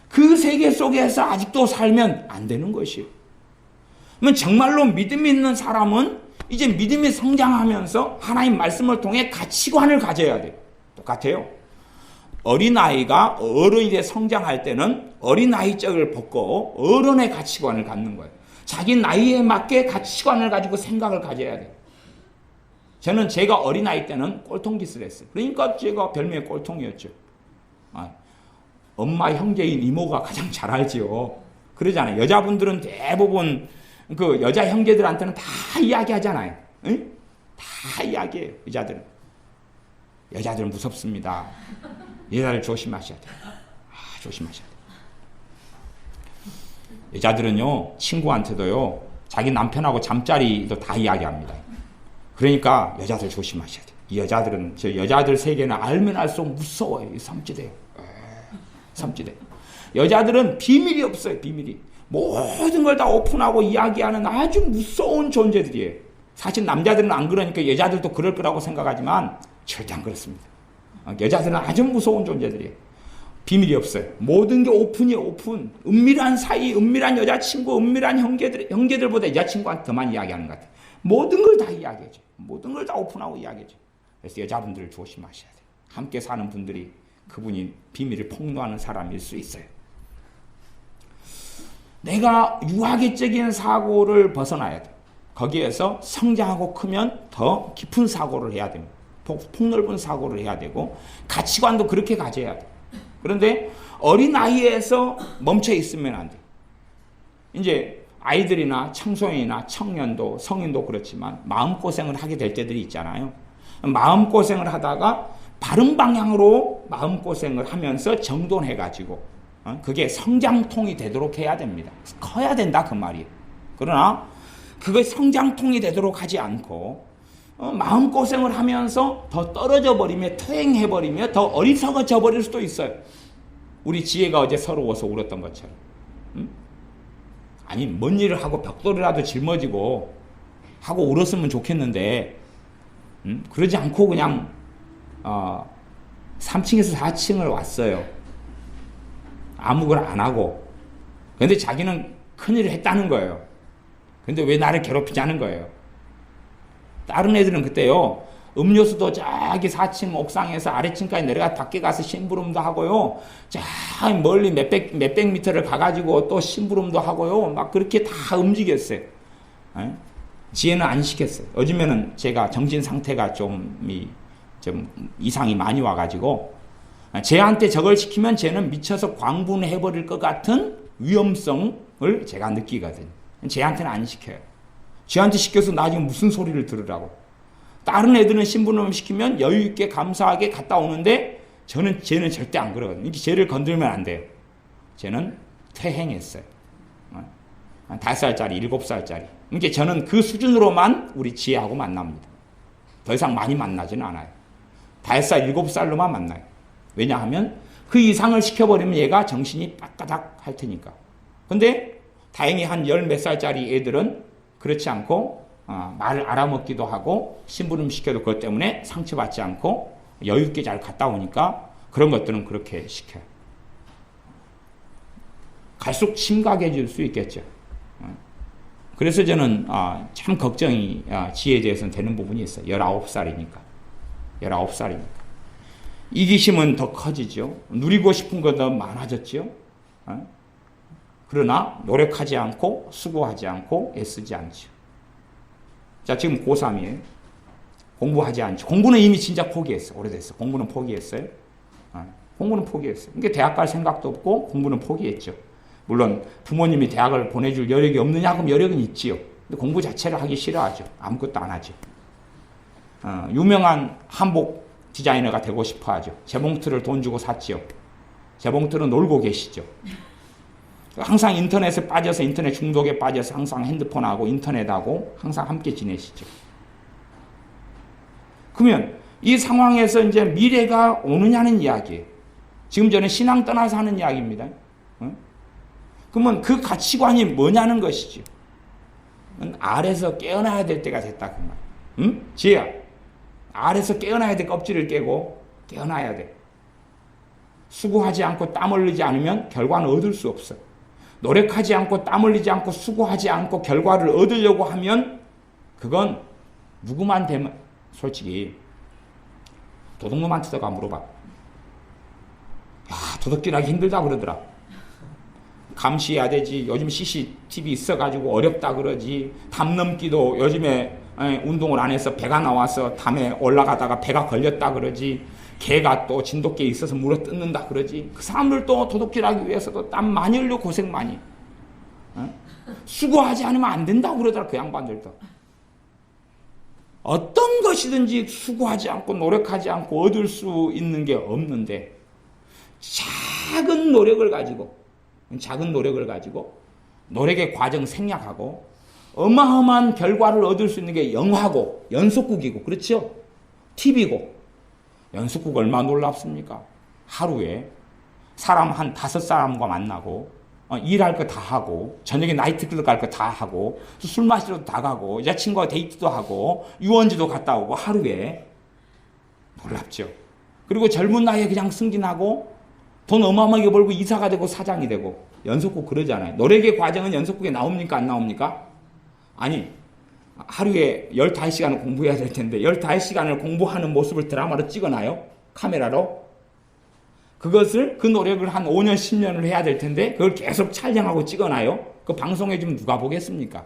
그 세계 속에서 아직도 살면 안 되는 것이에요. 그러면 정말로 믿음이 있는 사람은 이제 믿음이 성장하면서 하나님 말씀을 통해 가치관을 가져야 돼요. 똑같아요. 어린아이가 어른이 돼 성장할 때는 어린아이적을 벗고 어른의 가치관을 갖는 거예요. 자기 나이에 맞게 가치관을 가지고 생각을 가져야 돼요. 저는 제가 어린아이 때는 꼴통짓을 했어요. 그러니까 제가 별명이 꼴통이었죠. 엄마, 형제인 이모가 가장 잘 알지요. 그러잖아요. 여자분들은 대부분 그 여자 형제들한테는 다 이야기하잖아요. 응? 다 이야기해요. 여자들은 무섭습니다. 여자를 조심하셔야 돼요. 조심하셔야 돼요. 여자들은요, 친구한테도요, 자기 남편하고 잠자리도 다 이야기합니다. 그러니까 여자들 조심하셔야 돼요. 이 여자들은, 저 여자들 세계는 알면 알수록 무서워요. 삼지대요. 삼지대. 여자들은 비밀이 없어요. 비밀이. 모든 걸 다 오픈하고 이야기하는 아주 무서운 존재들이에요. 사실 남자들은 안 그러니까 여자들도 그럴 거라고 생각하지만 절대 안 그렇습니다. 여자들은 아주 무서운 존재들이에요. 비밀이 없어요. 모든 게 오픈이에요. 오픈. 은밀한 사이, 은밀한 여자친구, 은밀한 형제들보다 여자친구한테 더 많이 이야기하는 것 같아요. 모든 걸 다 이야기해줘. 모든 걸 다 오픈하고 이야기해줘. 그래서 여자분들을 조심하셔야 돼요. 함께 사는 분들이 그분이 비밀을 폭로하는 사람일 수 있어요. 내가 유아기적인 사고를 벗어나야 돼. 거기에서 성장하고 크면 더 깊은 사고를 해야 됩니다. 폭넓은 사고를 해야 되고 가치관도 그렇게 가져야 돼. 그런데 어린아이에서 멈춰 있으면 안 돼. 이제 아이들이나 청소년이나 청년도 성인도 그렇지만 마음고생을 하게 될 때들이 있잖아요. 마음고생을 하다가 바른 방향으로 마음고생을 하면서 정돈해가지고 그게 성장통이 되도록 해야 됩니다. 커야 된다 그 말이에요. 그러나 그게 성장통이 되도록 하지 않고 마음고생을 하면서 더 떨어져 버리며 퇴행해버리며 더 어리석어져 버릴 수도 있어요. 우리 지혜가 어제 서러워서 울었던 것처럼. 아니 뭔 일을 하고 벽돌이라도 짊어지고 하고 울었으면 좋겠는데 그러지 않고 그냥 3층에서 4층을 왔어요. 아무거나 안 하고. 근데 자기는 큰일을 했다는 거예요. 근데 왜 나를 괴롭히자는 거예요. 다른 애들은 그때요, 음료수도 저기 4층 옥상에서 아래층까지 내려가 밖에 가서 심부름도 하고요, 저 멀리 몇백 미터를 가가지고 또 심부름도 하고요, 막 그렇게 다 움직였어요. 지혜는 안 시켰어요. 요즘에는 제가 정신 상태가 좀 이상이 많이 와가지고, 쟤한테 저걸 시키면 쟤는 미쳐서 광분해버릴 것 같은 위험성을 제가 느끼거든요. 쟤한테는 안 시켜요. 쟤한테 시켜서 나중에 무슨 소리를 들으라고. 다른 애들은 심부름 시키면 여유있게 감사하게 갔다 오는데 쟤는 절대 안 그러거든요. 쟤를 건들면 안 돼요. 쟤는 퇴행했어요. 5살짜리, 7살짜리. 이게 저는 그 수준으로만 우리 지혜하고 만납니다. 더 이상 많이 만나지는 않아요. 5살, 7살로만 만나요. 왜냐하면 그 이상을 시켜버리면 얘가 정신이 빠까닥 할 테니까. 근데 다행히 한 10몇 살짜리 애들은 그렇지 않고 말을 알아먹기도 하고 심부름 시켜도 그것 때문에 상처받지 않고 여유있게 잘 갔다 오니까 그런 것들은 그렇게 시켜요. 갈수록 심각해질 수 있겠죠. 그래서 저는 참 걱정이 지혜에 대해서는 되는 부분이 있어요. 19살이니까. 이기심은 더 커지죠. 누리고 싶은 거 더 많아졌죠. 그러나 노력하지 않고 수고하지 않고 애쓰지 않죠. 자, 지금 고3이에요. 공부하지 않죠. 공부는 이미 진짜 포기했어. 오래됐어. 공부는 포기했어요. 공부는 포기했어요. 그러니까 대학 갈 생각도 없고 공부는 포기했죠. 물론 부모님이 대학을 보내줄 여력이 없느냐? 그럼 여력은 있지요. 근데 공부 자체를 하기 싫어하죠. 아무것도 안 하죠. 유명한 한복 디자이너가 되고 싶어 하죠. 재봉틀을 돈 주고 샀지요. 재봉틀은 놀고 계시죠. 항상 인터넷에 빠져서 인터넷 중독에 빠져서 항상 핸드폰하고 인터넷하고 항상 함께 지내시죠. 그러면 이 상황에서 이제 미래가 오느냐는 이야기예요. 지금 저는 신앙 떠나서 하는 이야기입니다. 그러면 그 가치관이 뭐냐는 것이죠. 알에서 깨어나야 될 때가 됐다 그 말. 응? 지혜야. 알에서 깨어나야 돼. 껍질을 깨고 깨어나야 돼. 수고하지 않고 땀 흘리지 않으면 결과는 얻을 수 없어. 노력하지 않고 땀 흘리지 않고 수고하지 않고 결과를 얻으려고 하면 그건 누구만 되면 솔직히 도둑놈한테 가 물어봐. 야, 도둑질하기 힘들다 그러더라. 감시해야 되지. 요즘 CCTV 있어가지고 어렵다 그러지. 담 넘기도 요즘에 운동을 안 해서 배가 나와서 담에 올라가다가 배가 걸렸다 그러지. 개가 또 진돗개 있어서 물어 뜯는다 그러지. 그 사람들도 도둑질하기 위해서도 땀 많이 흘려 고생 많이. 수고하지 않으면 안 된다고 그러더라. 그 양반들도. 어떤 것이든지 수고하지 않고 노력하지 않고 얻을 수 있는 게 없는데 작은 노력을 가지고 노력의 과정 생략하고 어마어마한 결과를 얻을 수 있는 게 영화고 연속극이고 그렇죠? TV고 연속극 얼마나 놀랍습니까? 하루에 사람 한 5사람과 만나고 일할 거 다 하고 저녁에 나이트클럽 갈 거 다 하고 술 마시러도 다 가고 여자친구와 데이트도 하고 유원지도 갔다 오고 하루에 놀랍죠. 그리고 젊은 나이에 그냥 승진하고 돈 어마어마하게 벌고 이사가 되고 사장이 되고 연속극 그러잖아요. 노력의 과정은 연속극에 나옵니까 안 나옵니까? 아니 하루에 15시간을 공부해야 될 텐데 15시간을 공부하는 모습을 드라마로 찍어놔요. 카메라로. 그것을 그 노력을 한 5년 10년을 해야 될 텐데 그걸 계속 촬영하고 찍어놔요. 그 방송에 좀 누가 보겠습니까?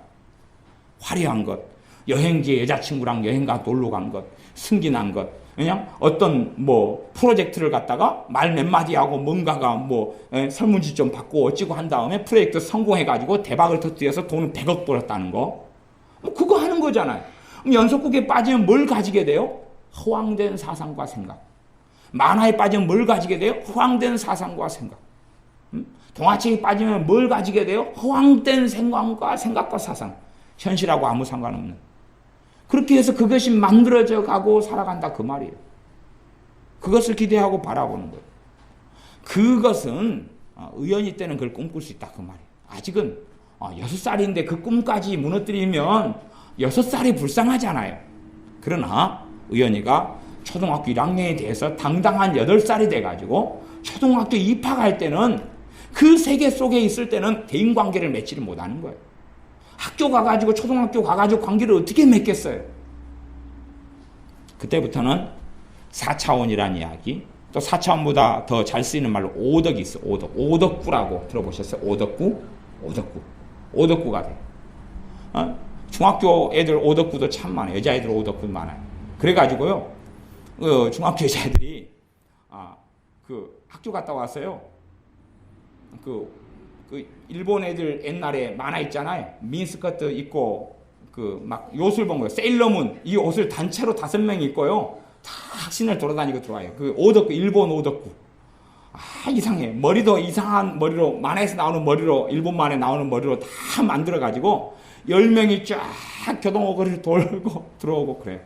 화려한 것, 여행지에 여자친구랑 여행가 놀러 간 것, 승진한 것, 그냥 어떤 프로젝트를 갖다가 말 몇 마디 하고 뭔가가 설문지 좀 받고 어찌고 한 다음에 프로젝트 성공해가지고 대박을 터뜨려서 돈을 100억 벌었다는 거. 그거 하는 거잖아요. 그럼 연속극에 빠지면 뭘 가지게 돼요? 허황된 사상과 생각. 만화에 빠지면 뭘 가지게 돼요? 허황된 사상과 생각. 동화책에 빠지면 뭘 가지게 돼요? 허황된 생각과 사상. 현실하고 아무 상관없는. 그렇게 해서 그것이 만들어져 가고 살아간다 그 말이에요. 그것을 기대하고 바라보는 거예요. 그것은 의연이 때는 그걸 꿈꿀 수 있다 그 말이에요. 아직은 6살인데 그 꿈까지 무너뜨리면 6살이 불쌍하잖아요. 그러나 의연이가 초등학교 1학년에 대해서 당당한 8살이 돼가지고 초등학교 입학할 때는 그 세계 속에 있을 때는 대인관계를 맺지를 못하는 거예요. 학교 가가지고 초등학교 가가지고 관계를 어떻게 맺겠어요? 그때부터는 4차원이라는 이야기, 또 4차원보다 더 잘 쓰이는 말로 오덕이 있어. 오덕구라고 들어보셨어요? 오덕구가 돼요. 중학교 애들 오덕구도 참 많아요. 여자애들 오덕구도 많아요. 그래가지고요, 중학교 여자애들이 학교 갔다 왔어요. 일본 애들 옛날에 만화 있잖아요. 미니스커트 입고 막 옷을 본 거예요. 세일러문 이 옷을 단체로 5명이 입고요. 다 학신을 돌아다니고 들어와요. 오덕구, 일본 오덕구. 이상해. 머리도 이상한 머리로, 만화에서 나오는 머리로, 일본 만화에 나오는 머리로 다 만들어가지고 10명이 쫙 교동호거리를 돌고 들어오고 그래요.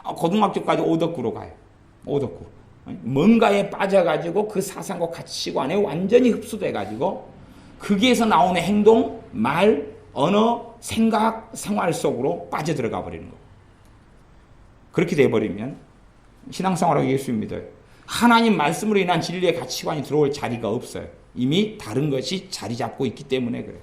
고등학교까지 오덕구로 가요. 오덕구. 뭔가에 빠져가지고 그 사상과 가치관에 완전히 흡수돼가지고 거기에서 나오는 행동, 말, 언어, 생각, 생활 속으로 빠져들어가 버리는 거예요. 그렇게 돼버리면 신앙생활하고 예수 믿어요. 하나님 말씀으로 인한 진리의 가치관이 들어올 자리가 없어요. 이미 다른 것이 자리 잡고 있기 때문에 그래요.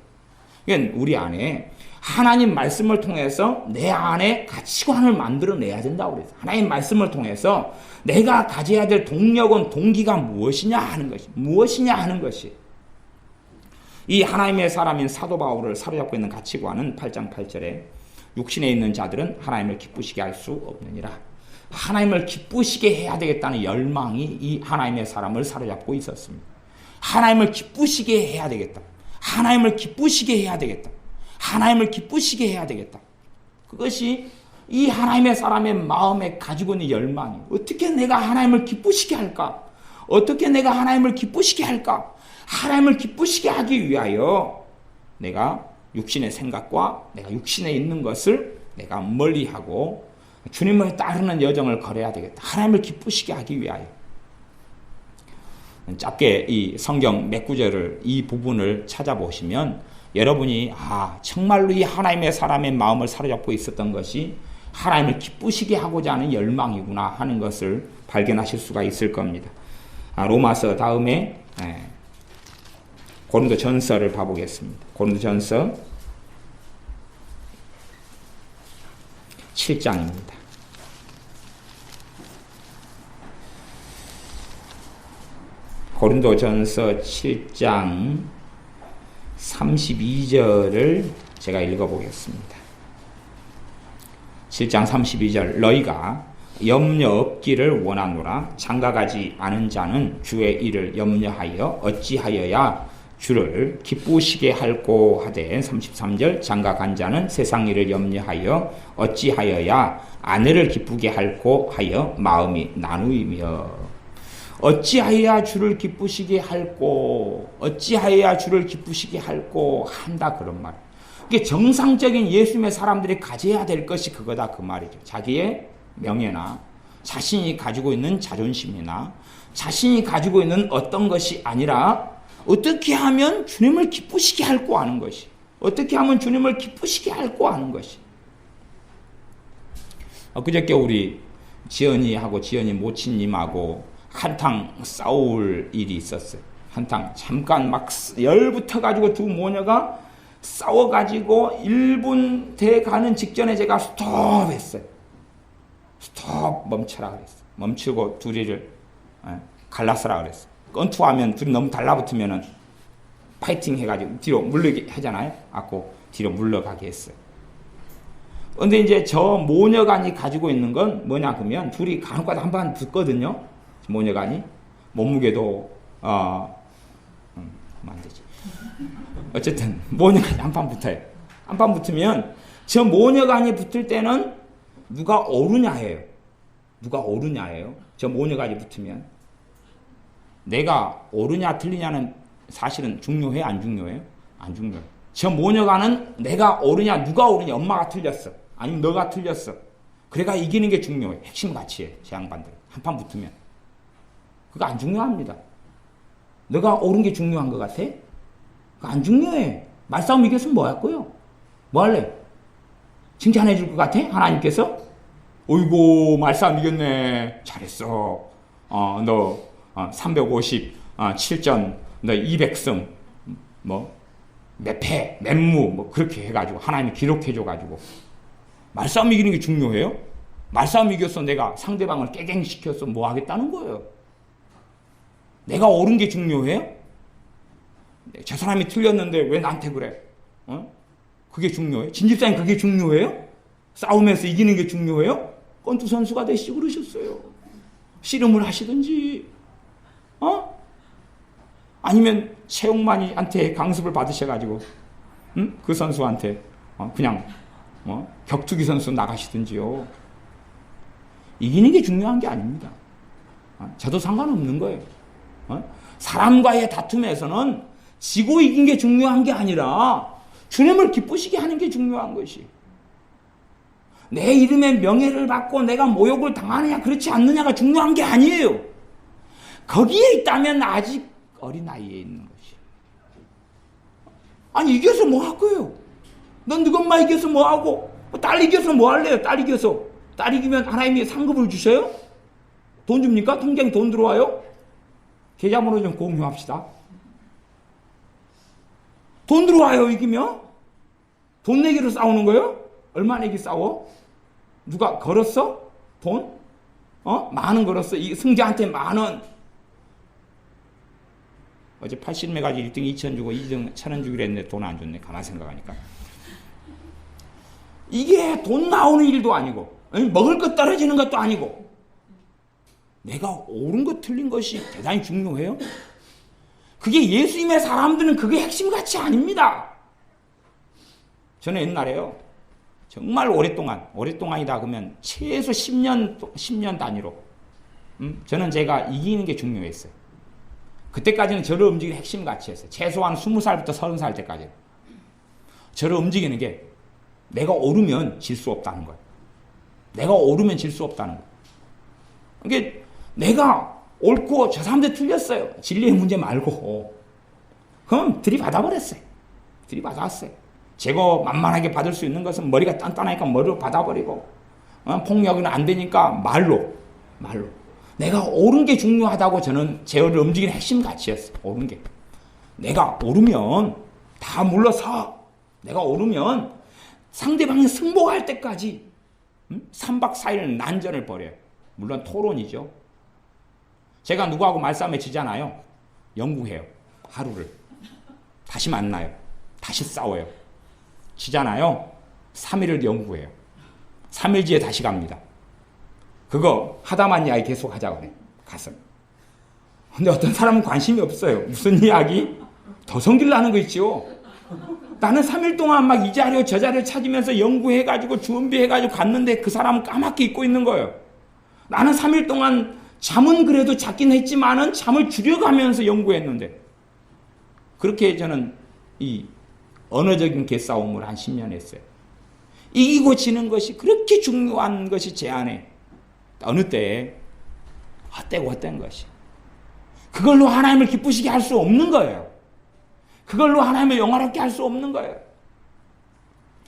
그러니까 우리 안에 하나님 말씀을 통해서 내 안에 가치관을 만들어내야 된다고 그랬어요. 하나님 말씀을 통해서 내가 가져야 될 동력은 동기가 무엇이냐 하는 것이, 무엇이냐 하는 것이. 이 하나님의 사람인 사도 바울을 사로잡고 있는 가치관은 8장 8절에 육신에 있는 자들은 하나님을 기쁘시게 할 수 없느니라. 하나님을 기쁘시게 해야 되겠다는 열망이 이 하나님의 사람을 사로잡고 있었습니다. 하나님을 기쁘시게 해야 되겠다. 하나님을 기쁘시게 해야 되겠다. 하나님을 기쁘시게 해야 되겠다. 그것이 이 하나님의 사람의 마음에 가지고 있는 열망이, 어떻게 내가 하나님을 기쁘시게 할까? 어떻게 내가 하나님을 기쁘시게 할까? 하나님을 기쁘시게 하기 위하여 내가 육신의 생각과 내가 육신에 있는 것을 내가 멀리하고 주님을 따르는 여정을 걸어야 되겠다. 하나님을 기쁘시게 하기 위하여. 짧게 이 성경 몇 구절을, 이 부분을 찾아보시면 여러분이 정말로 이 하나님의 사람의 마음을 사로잡고 있었던 것이 하나님을 기쁘시게 하고자 하는 열망이구나 하는 것을 발견하실 수가 있을 겁니다. 로마서 다음에 고린도전서를 봐보겠습니다. 고린도전서 7장입니다. 고린도전서 7장 32절을 제가 읽어보겠습니다. 7장 32절, 너희가 염려 없기를 원하노라. 장가가지 않은 자는 주의 일을 염려하여 어찌하여야 주를 기쁘시게 할꼬 하되, 33절, 장가간 자는 세상 일을 염려하여 어찌하여야 아내를 기쁘게 할꼬 하여 마음이 나누이며. 어찌하여야 주를 기쁘시게 할꼬, 어찌하여야 주를 기쁘시게 할꼬 한다, 그런 말. 이게 정상적인 예수님의 사람들이 가져야 될 것이 그거다, 그 말이죠. 자기의 명예나 자신이 가지고 있는 자존심이나 자신이 가지고 있는 어떤 것이 아니라 어떻게 하면 주님을 기쁘시게 할꼬 하는 것이, 어떻게 하면 주님을 기쁘시게 할꼬 하는 것이. 그저께 우리 지연이하고 지연이 모친님하고 한탕 싸울 일이 있었어요. 한탕 잠깐 막 열붙어가지고 두 모녀가 싸워가지고 1분 돼 가는 직전에 제가 스톱했어요. 스톱, 멈춰라 그랬어요. 멈추고 둘이를 갈라서라 그랬어요. 권투하면 둘이 너무 달라붙으면은 파이팅 해가지고 뒤로 물러게 하잖아요. 아고 뒤로 물러가게 했어요. 근데 이제 저 모녀간이 가지고 있는 건 뭐냐 그러면 둘이 간혹가다 한 번 붙거든요. 모녀간이 몸무게도 안 되지. 어쨌든 모녀간이 한 판 붙어요. 한 판 붙으면 저 모녀간이 붙을 때는 누가 오르냐예요. 누가 오르냐예요. 저 모녀간이 붙으면 내가 오르냐 틀리냐는 사실은 중요해, 안 중요해요? 안 중요해요. 저 모녀간은 내가 오르냐, 누가 오르냐, 엄마가 틀렸어, 아니면 너가 틀렸어, 그래가 이기는 게 중요해. 핵심 가치예요. 제 양반들 한 판 붙으면 그거 안 중요합니다. 너가 옳은 게 중요한 것 같아? 그거 안 중요해. 말싸움 이겼으면 뭐 할 거요? 뭐 할래? 칭찬해 줄 것 같아? 하나님께서? 어이구, 말싸움 이겼네, 잘했어, 너 357전, 너 200승, 뭐 몇 패, 몇 무, 뭐 그렇게 해가지고 하나님이 기록해줘가지고 말싸움 이기는 게 중요해요? 말싸움 이겼어, 내가 상대방을 깨갱시켰어, 뭐 하겠다는 거예요? 내가 옳은 게 중요해요? 저 사람이 틀렸는데 왜 나한테 그래? 그게 중요해요? 진집사님 그게 중요해요? 싸움에서 이기는 게 중요해요? 권투 선수가 되시고 그러셨어요. 씨름을 하시든지, 아니면 최용만이한테 강습을 받으셔가지고, 그 선수한테 그냥 격투기 선수 나가시든지요. 이기는 게 중요한 게 아닙니다. 저도 상관없는 거예요. 사람과의 다툼에서는 지고 이긴 게 중요한 게 아니라 주님을 기쁘시게 하는 게 중요한 것이. 내 이름의 명예를 받고 내가 모욕을 당하느냐 그렇지 않느냐가 중요한 게 아니에요. 거기에 있다면 아직 어린아이에 있는 것이. 아니, 이겨서 뭐 할 거예요? 넌 누구 엄마 이겨서 뭐 하고, 딸 이겨서 뭐 할래요? 딸 이겨서. 딸 이기면 하나님이 상급을 주셔요? 돈 줍니까? 통장에 돈 들어와요? 계좌번호 좀 공유합시다. 돈 들어와요, 이기면? 돈 내기로 싸우는 거예요? 얼마 내기 싸워? 누가 걸었어? 돈? 만 원 걸었어. 이 승자한테 만 원. 어제 80매 가지고 1등 2천 주고 2등 1,000원 주기로 했는데 돈 안 줬네. 가만 생각하니까. 이게 돈 나오는 일도 아니고, 먹을 것 떨어지는 것도 아니고, 내가 옳은 것 틀린 것이 대단히 중요해요. 그게 예수님의 사람들은 그게 핵심가치 아닙니다. 저는 옛날에요, 정말 오랫동안이다 그러면 최소 10년 단위로, 저는 제가 이기는 게 중요했어요. 그때까지는 저를 움직이는 핵심 가치였어요. 최소한 20살부터 30살 때까지. 저를 움직이는 게 내가 오르면 질 수 없다는 거예요. 내가 오르면 질 수 없다는 거예요. 이게 내가 옳고 저 사람들 틀렸어요. 진리의 문제 말고. 그럼 들이받아버렸어요. 들이받았어요. 제거 만만하게 받을 수 있는 것은 머리가 단단하니까 머리로 받아버리고, 폭력은 안 되니까 말로. 내가 옳은 게 중요하다고 저는 제어를 움직이는 핵심 가치였어요. 옳은 게. 내가 오르면 다 물러서. 내가 오르면 상대방이 승복할 때까지 3박 4일 난전을 벌여요. 물론 토론이죠. 제가 누구하고 말싸움에 지잖아요. 연구해요. 하루를. 다시 만나요. 다시 싸워요. 지잖아요. 3일을 연구해요. 3일 뒤에 다시 갑니다. 그거 하다만 이야기 계속 하자 그래. 가서. 근데 어떤 사람은 관심이 없어요. 무슨 이야기? 더 성질나는 거 있죠. 나는 3일 동안 막 이 자료 저 자료 찾으면서 연구해가지고 준비해가지고 갔는데 그 사람은 까맣게 잊고 있는 거예요. 나는 3일 동안 잠은 그래도 잤긴 했지만은 잠을 줄여가면서 연구했는데, 그렇게 저는 이 언어적인 개싸움을 한 10년 했어요. 이기고 지는 것이 그렇게 중요한 것이 제 안에 어느 때에 헛된 것이, 그걸로 하나님을 기쁘시게 할 수 없는 거예요. 그걸로 하나님을 영화롭게 할 수 없는 거예요.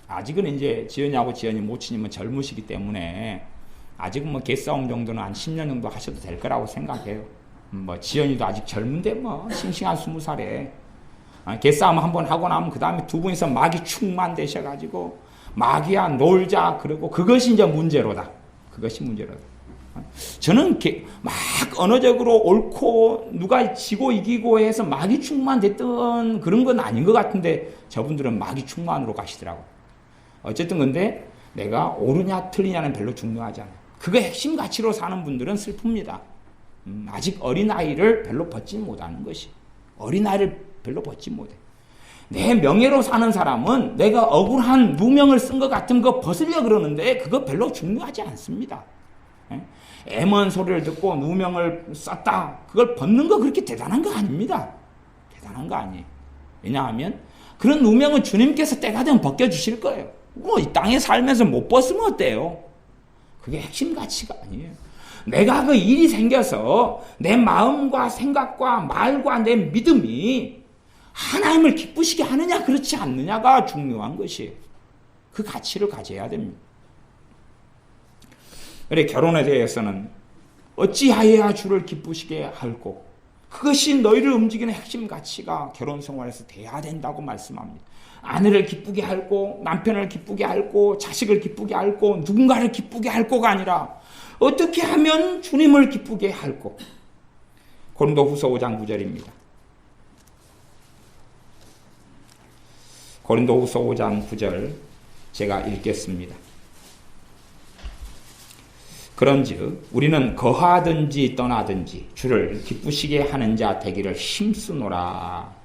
아직은 이제 지연이하고 지연이 모친님은 젊으시기 때문에 아직은 뭐 개싸움 정도는 한 10년 정도 하셔도 될 거라고 생각해요. 뭐 지연이도 아직 젊은데 뭐 싱싱한 20살에 개싸움 한번 하고 나면 그 다음에 두 분이서 마귀 충만되셔가지고 마귀야 놀자 그러고, 그것이 이제 문제로다. 그것이 문제로다. 저는 막 언어적으로 옳고 누가 지고 이기고 해서 마귀 충만됐던 그런 건 아닌 것 같은데 저분들은 마귀 충만으로 가시더라고요. 어쨌든 근데 내가 옳으냐 틀리냐는 별로 중요하지 않아요. 그거 핵심 가치로 사는 분들은 슬픕니다. 아직 어린아이를 별로 벗지 못하는 것이. 어린아이를 별로 벗지 못해. 내 명예로 사는 사람은 내가 억울한 누명을 쓴 것 같은 거 벗으려 그러는데 그거 별로 중요하지 않습니다. 애먼 소리를 듣고 누명을 썼다. 그걸 벗는 거 그렇게 대단한 거 아닙니다. 대단한 거 아니에요. 왜냐하면 그런 누명은 주님께서 때가 되면 벗겨주실 거예요. 뭐 이 땅에 살면서 못 벗으면 어때요? 그게 핵심 가치가 아니에요. 내가 그 일이 생겨서 내 마음과 생각과 말과 내 믿음이 하나님을 기쁘시게 하느냐 그렇지 않느냐가 중요한 것이에요. 그 가치를 가져야 됩니다. 그래, 결혼에 대해서는 어찌하여야 주를 기쁘시게 할꼬, 그것이 너희를 움직이는 핵심 가치가 결혼 생활에서 돼야 된다고 말씀합니다. 아내를 기쁘게 할꼬, 남편을 기쁘게 할꼬, 자식을 기쁘게 할꼬, 누군가를 기쁘게 할꼬가 아니라 어떻게 하면 주님을 기쁘게 할꼬. 고린도후서 5장 9절입니다. 고린도후서 5장 9절 제가 읽겠습니다. 그런즉 우리는 거하든지 떠나든지 주를 기쁘시게 하는 자 되기를 힘쓰노라.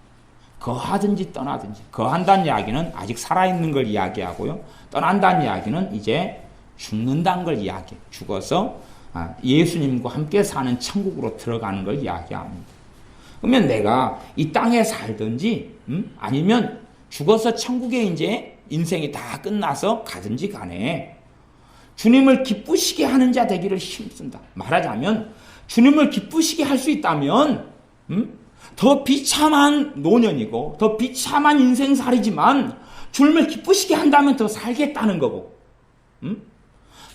거하든지 떠나든지. 거한다는 이야기는 아직 살아있는 걸 이야기하고요. 떠난다는 이야기는 이제 죽는다는 걸 이야기해요. 죽어서 예수님과 함께 사는 천국으로 들어가는 걸 이야기합니다. 그러면 내가 이 땅에 살든지 아니면 죽어서 천국에 이제 인생이 다 끝나서 가든지 간에 주님을 기쁘시게 하는 자 되기를 힘쓴다. 말하자면 주님을 기쁘시게 할 수 있다면 더 비참한 노년이고 더 비참한 인생살이지만 주님을 기쁘시게 한다면 더 살겠다는 거고,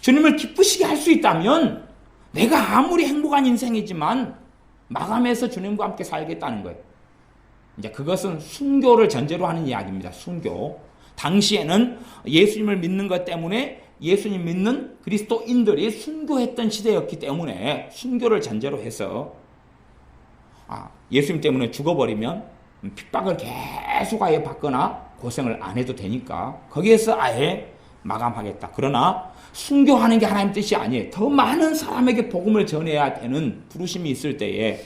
주님을 기쁘시게 할 수 있다면 내가 아무리 행복한 인생이지만 마감해서 주님과 함께 살겠다는 거예요. 이제 그것은 순교를 전제로 하는 이야기입니다. 순교. 당시에는 예수님을 믿는 것 때문에 예수님 믿는 그리스도인들이 순교했던 시대였기 때문에 순교를 전제로 해서 예수님 때문에 죽어버리면 핍박을 계속 아예 받거나 고생을 안 해도 되니까 거기에서 아예 마감하겠다. 그러나 순교하는 게 하나님 뜻이 아니에요. 더 많은 사람에게 복음을 전해야 되는 부르심이 있을 때에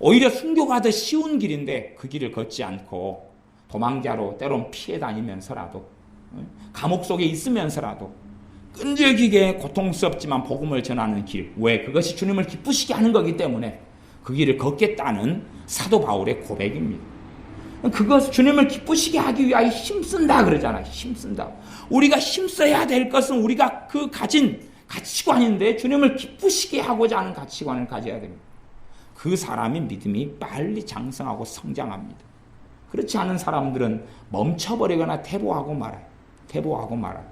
오히려 순교가 더 쉬운 길인데 그 길을 걷지 않고 도망자로 때론 피해 다니면서라도 감옥 속에 있으면서라도 끈질기게 고통스럽지만 복음을 전하는 길. 왜? 그것이 주님을 기쁘시게 하는 거기 때문에 그 길을 걷겠다는 사도 바울의 고백입니다. 그것 주님을 기쁘시게 하기 위하여 힘쓴다 그러잖아요. 힘쓴다. 우리가 힘써야 될 것은 우리가 그 가진 가치관인데 주님을 기쁘시게 하고자 하는 가치관을 가져야 됩니다. 그 사람이 믿음이 빨리 장성하고 성장합니다. 그렇지 않은 사람들은 멈춰버리거나 퇴보하고 말아요. 퇴보하고 말아요.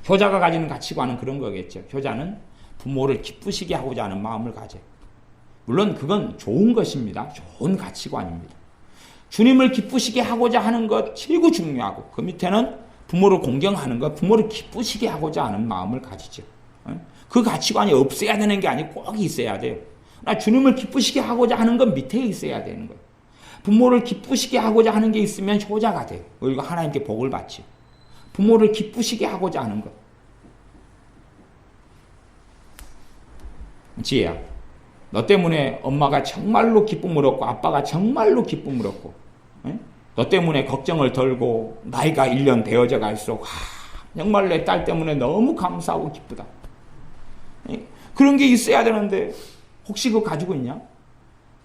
효자가 가지는 가치관은 그런 거겠죠. 효자는 부모를 기쁘시게 하고자 하는 마음을 가져요. 물론 그건 좋은 것입니다. 좋은 가치관입니다. 주님을 기쁘시게 하고자 하는 것 최고 중요하고 그 밑에는 부모를 공경하는 것, 부모를 기쁘시게 하고자 하는 마음을 가지죠. 그 가치관이 없어야 되는 게 아니고 꼭 있어야 돼요. 나 주님을 기쁘시게 하고자 하는 건 밑에 있어야 되는 거예요. 부모를 기쁘시게 하고자 하는 게 있으면 효자가 돼요. 그리고 하나님께 복을 받지. 부모를 기쁘시게 하고자 하는 것. 지혜야, 너 때문에 엄마가 정말로 기쁨을 얻고 아빠가 정말로 기쁨을 얻고 너 때문에 걱정을 덜고 나이가 1년 되어져 갈수록 정말 내 딸 때문에 너무 감사하고 기쁘다. 그런 게 있어야 되는데 혹시 그거 가지고 있냐?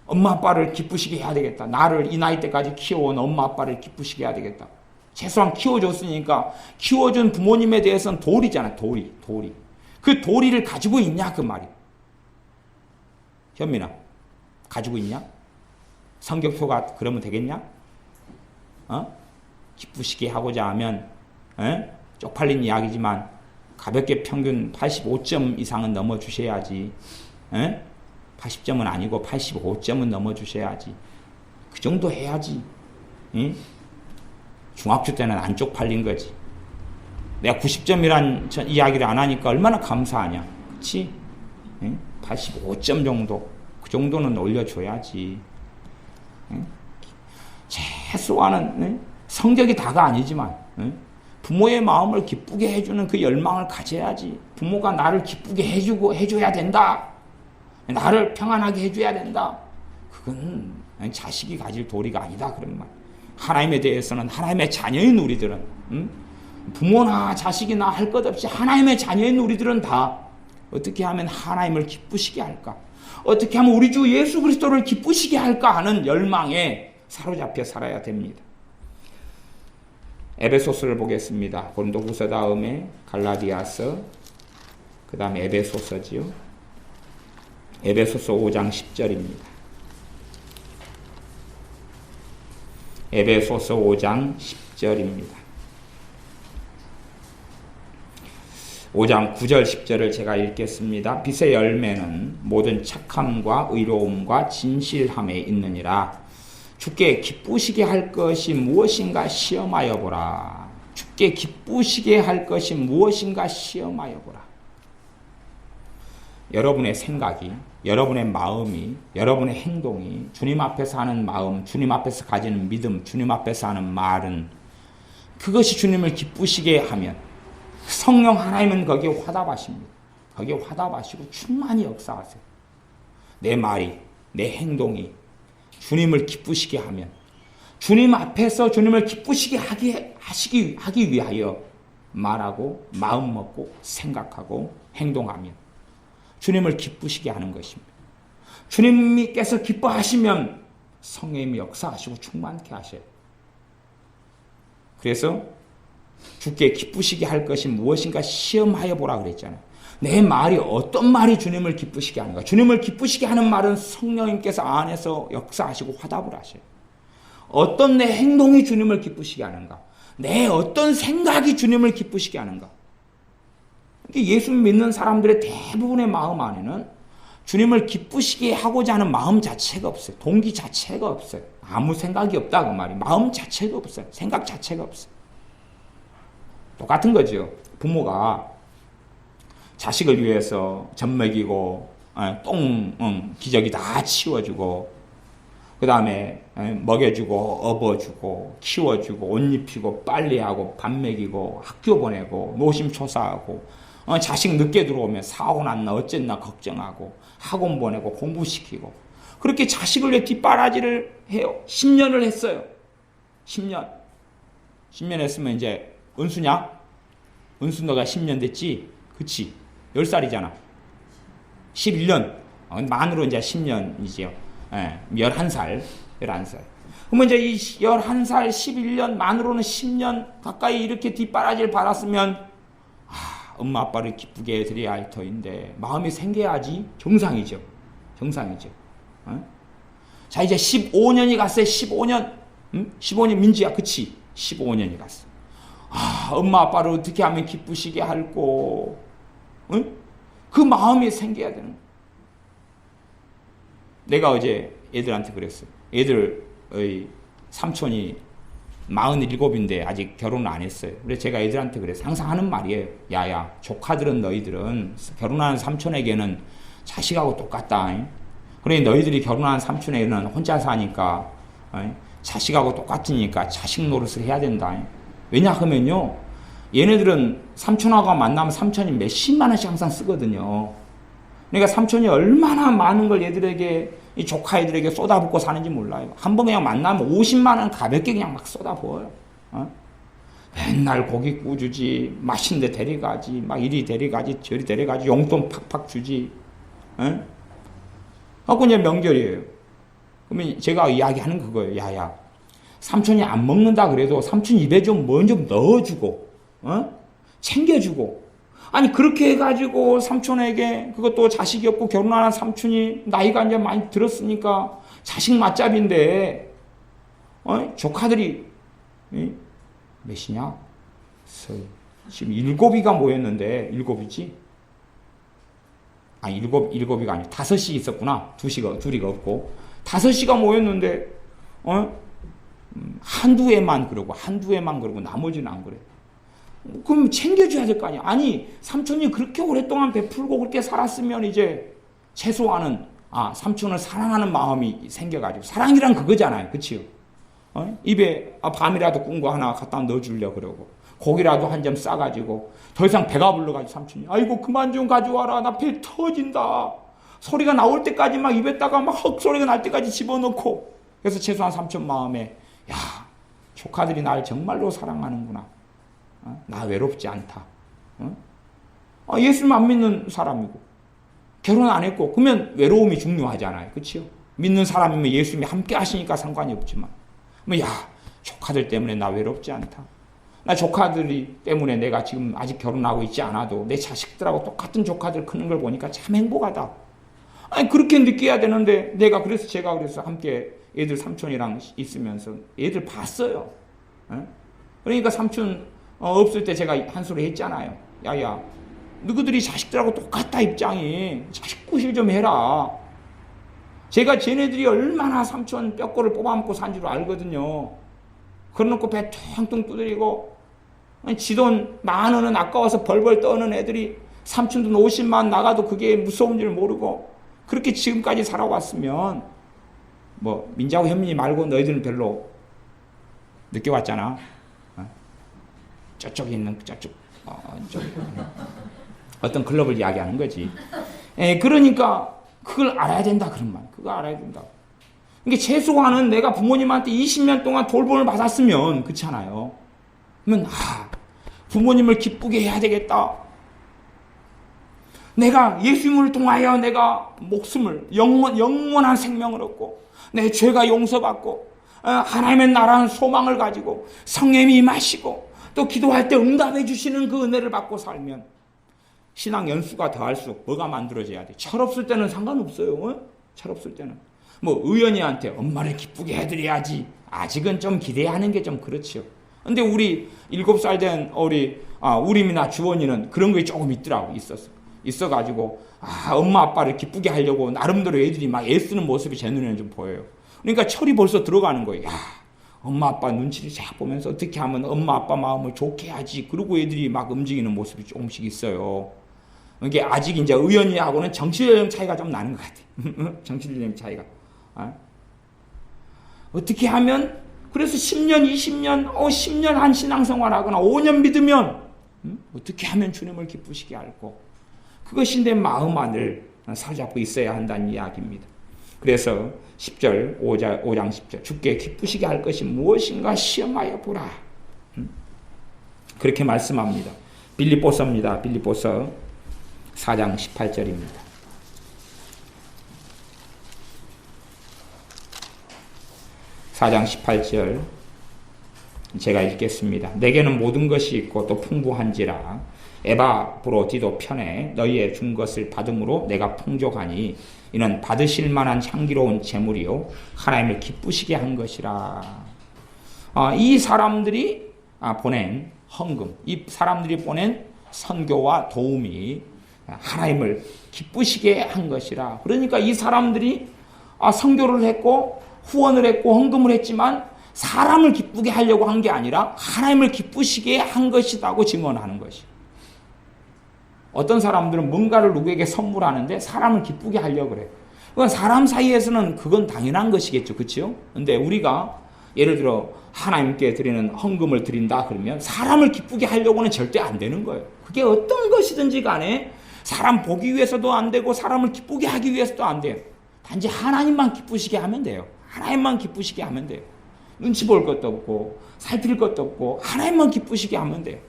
엄마 아빠를 기쁘시게 해야 되겠다. 나를 이 나이 때까지 키워온 엄마 아빠를 기쁘시게 해야 되겠다. 최소한 키워줬으니까 키워준 부모님에 대해서는 도리잖아. 도리. 그 도리를 가지고 있냐 그 말이. 현민아, 가지고 있냐? 성격표가 그러면 되겠냐? 기쁘시게 하고자 하면 쪽팔린 이야기지만 가볍게 평균 85점 이상은 넘어주셔야지. 80점은 아니고 85점은 넘어주셔야지. 그 정도 해야지. 중학교 때는 안 쪽팔린 거지. 내가 90점이란 이야기를 안 하니까 얼마나 감사하냐. 그치? 85점 정도. 그 정도는 올려줘야지. 최소한은 성적이 다가 아니지만 부모의 마음을 기쁘게 해주는 그 열망을 가져야지. 부모가 나를 기쁘게 해줘야 된다. 나를 평안하게 해줘야 된다. 그건 자식이 가질 도리가 아니다. 그런 말. 하나님에 대해서는 하나님의 자녀인 우리들은 부모나 자식이나 할 것 없이 하나님의 자녀인 우리들은 다 어떻게 하면 하나님을 기쁘시게 할까? 어떻게 하면 우리 주 예수 그리스도를 기쁘시게 할까 하는 열망에 사로잡혀 살아야 됩니다. 에베소서를 보겠습니다. 고린도후서 다음에 갈라디아서, 그 다음에 에베소서지요. 에베소서 5장 10절입니다. 에베소서 5장 10절입니다. 5장 9절 10절을 제가 읽겠습니다. 빛의 열매는 모든 착함과 의로움과 진실함에 있느니라. 주께 기쁘시게 할 것이 무엇인가 시험하여 보라. 주께 기쁘시게 할 것이 무엇인가 시험하여 보라. 여러분의 생각이, 여러분의 마음이, 여러분의 행동이 주님 앞에서 하는 마음, 주님 앞에서 가지는 믿음, 주님 앞에서 하는 말은 그것이 주님을 기쁘시게 하면 성령 하나님은 거기에 화답하십니다. 거기에 화답하시고 충만히 역사하세요. 내 말이, 내 행동이 주님을 기쁘시게 하면 주님 앞에서 주님을 기쁘시게 하기 위하여 말하고 마음 먹고 생각하고 행동하면 주님을 기쁘시게 하는 것입니다. 주님께서 기뻐하시면 성령님이 역사하시고 충만케 하셔요. 그래서 주께 기쁘시게 할 것이 무엇인가 시험하여 보라 그랬잖아요. 내 말이 어떤 말이 주님을 기쁘시게 하는가. 주님을 기쁘시게 하는 말은 성령님께서 안에서 역사하시고 화답을 하셔요. 어떤 내 행동이 주님을 기쁘시게 하는가. 내 어떤 생각이 주님을 기쁘시게 하는가. 예수 믿는 사람들의 대부분의 마음 안에는 주님을 기쁘시게 하고자 하는 마음 자체가 없어요. 동기 자체가 없어요. 아무 생각이 없다 그 말이. 마음 자체가 없어요. 생각 자체가 없어요. 똑같은 거죠. 부모가 자식을 위해서 젖 먹이고 똥 기저귀 다 치워주고 그 다음에 먹여주고 업어주고 키워주고 옷 입히고 빨래하고 밥 먹이고 학교 보내고 노심초사하고 자식 늦게 들어오면 사고 났나 어쨌나 걱정하고 학원 보내고 공부시키고 그렇게 자식을 위해 뒷바라지를 해요. 10년을 했어요. 10년 했으면 이제 은수냐? 은수 너가 10년 됐지? 그치? 10살이잖아. 11년 만으로 이제 10년이지요. 11살. 그러면 이제 이 11살, 11년 만으로는 10년 가까이 이렇게 뒷바라지를 받았으면 엄마 아빠를 기쁘게 해드려야 할 터인데 마음이 생겨야지 정상이죠. 자 이제 15년이 갔어요. 15년 15년 민지야 그치? 15년이 갔어. 엄마 아빠를 어떻게 하면 기쁘시게 할꼬 그 마음이 생겨야 되는 거야. 내가 어제 애들한테 그랬어요. 애들의 삼촌이 47인데 아직 결혼을 안 했어요. 그래서 제가 애들한테 그랬어요. 항상 하는 말이에요. 야야 조카들은 너희들은 결혼하는 삼촌에게는 자식하고 똑같다. 그러니 너희들이 결혼한 삼촌에게는 혼자 사니까 자식하고 똑같으니까 자식 노릇을 해야 된다. 왜냐 하면요. 얘네들은 삼촌하고 만나면 삼촌이 몇십만 원씩 항상 쓰거든요. 그러니까 삼촌이 얼마나 많은 걸 얘들에게 이 조카 애들에게 쏟아붓고 사는지 몰라요. 한 번 그냥 만나면 50만 원 가볍게 그냥 막 쏟아부어요. 맨날 고기 구주지, 맛있는 데 데려가지, 막 이리 데려가지, 저리 데려가지, 용돈 팍팍 주지. 하고 이제 명절이에요. 그러면 제가 이야기하는 그거예요. 야야, 삼촌이 안 먹는다 그래도 삼촌 입에 좀 뭐 좀 넣어주고, 챙겨주고. 아니 그렇게 해가지고 삼촌에게 그것도 자식이 없고 결혼하는 삼촌이 나이가 이제 많이 들었으니까 자식 맞잡인데 조카들이 몇이냐? 지금 7이가 모였는데 7이지? 아니 7이가 아니고 5이 있었구나. 둘이가 없고 5이가 모였는데 한두 해만 그러고 나머지는 안 그래. 그럼 챙겨줘야 될 거 아니야. 아니 삼촌이 그렇게 오랫동안 베풀고 그렇게 살았으면 이제 최소한은 삼촌을 사랑하는 마음이 생겨가지고 사랑이란 그거잖아요. 그치요? 입에 밤이라도 꾼 거 하나 갖다 넣어주려 그러고 고기라도 한 점 싸가지고 더 이상 배가 불러가지고 삼촌이 아이고 그만 좀 가져와라 나 배 터진다 소리가 나올 때까지 막 입에다가 막 헉 소리가 날 때까지 집어넣고 그래서 최소한 삼촌 마음에 야 조카들이 날 정말로 사랑하는구나. 나 외롭지 않다. 예수님 안 믿는 사람이고 결혼 안 했고 그러면 외로움이 중요하잖아요. 그렇죠? 믿는 사람이면 예수님이 함께 하시니까 상관이 없지만 야 조카들 때문에 나 외롭지 않다. 나 조카들이 때문에 내가 지금 아직 결혼하고 있지 않아도 내 자식들하고 똑같은 조카들 크는 걸 보니까 참 행복하다. 아니 그렇게 느껴야 되는데 제가 그래서 함께 애들 삼촌이랑 있으면서 애들 봤어요. 그러니까 삼촌 없을 때 제가 한 소리 했잖아요. 야야 너희들이 자식들하고 똑같다 입장이 자식 구실 좀 해라. 제가 쟤네들이 얼마나 삼촌 뼈골을 뽑아먹고 산 줄 알거든요. 그러놓고 배 퉁퉁 두드리고 지 돈 10,000원은 아까워서 벌벌 떠는 애들이 삼촌 돈 50만 나가도 그게 무서운 줄 모르고 그렇게 지금까지 살아왔으면 뭐 민자고 현민이 말고 너희들은 별로 느껴왔잖아. 저쪽에 있는 어떤 클럽을 이야기하는 거지. 그러니까 그걸 알아야 된다 그런 말. 그거 알아야 된다. 그러니까 최소한은 내가 부모님한테 20년 동안 돌봄을 받았으면 그렇잖아요. 그러면 부모님을 기쁘게 해야 되겠다. 내가 예수님을 통하여 내가 목숨을 영원한 생명을 얻고 내 죄가 용서받고 하나님의 나라는 소망을 가지고 성령님이 임하시고 또 기도할 때 응답해 주시는 그 은혜를 받고 살면 신앙 연수가 더할수록 뭐가 만들어져야 돼? 철없을 때는 상관없어요. 철없을 때는 뭐 의연이한테 엄마를 기쁘게 해드려야지 아직은 좀 기대하는 게 좀 그렇죠. 근데 우리 7살 된 우림이나 주원이는 그런 게 조금 있더라고. 있었어. 있어가지고 엄마 아빠를 기쁘게 하려고 나름대로 애들이 막 애쓰는 모습이 제 눈에는 좀 보여요. 그러니까 철이 벌써 들어가는 거예요. 엄마 아빠 눈치를 쫙 보면서 어떻게 하면 엄마 아빠 마음을 좋게 하지. 그러고 애들이 막 움직이는 모습이 조금씩 있어요. 이게 아직 이제 의연이하고는 정치적 차이가 좀 나는 것 같아요. 정치적 차이가. 어떻게 하면 그래서 10년, 20년, 10년 한 신앙생활하거나 5년 믿으면 어떻게 하면 주님을 기쁘시게 할고 그것이 내 마음 안을 사로잡고 있어야 한다는 이야기입니다. 그래서 10절, 5장 10절 주께 기쁘시게 할 것이 무엇인가 시험하여 보라. 그렇게 말씀합니다. 빌립보서입니다. 빌립보서 4장 18절입니다. 4장 18절 제가 읽겠습니다. 내게는 모든 것이 있고 또 풍부한지라 에바브로디도 편에 너희의 준 것을 받음으로 내가 풍족하니 이는 받으실 만한 향기로운 제물이요 하나님을 기쁘시게 한 것이라. 이 사람들이 보낸 헌금, 이 사람들이 보낸 선교와 도움이 하나님을 기쁘시게 한 것이라. 그러니까 이 사람들이 선교를 했고 후원을 했고 헌금을 했지만 사람을 기쁘게 하려고 한 게 아니라 하나님을 기쁘시게 한 것이라고 증언하는 것이. 어떤 사람들은 뭔가를 누구에게 선물하는데 사람을 기쁘게 하려고 그래. 그건 사람 사이에서는 그건 당연한 것이겠죠. 그렇죠? 근데 우리가 예를 들어 하나님께 드리는 헌금을 드린다 그러면 사람을 기쁘게 하려고는 절대 안 되는 거예요. 그게 어떤 것이든지 간에 사람 보기 위해서도 안 되고 사람을 기쁘게 하기 위해서도 안 돼요. 단지 하나님만 기쁘시게 하면 돼요. 하나님만 기쁘시게 하면 돼요. 눈치 볼 것도 없고 살필 것도 없고 하나님만 기쁘시게 하면 돼요.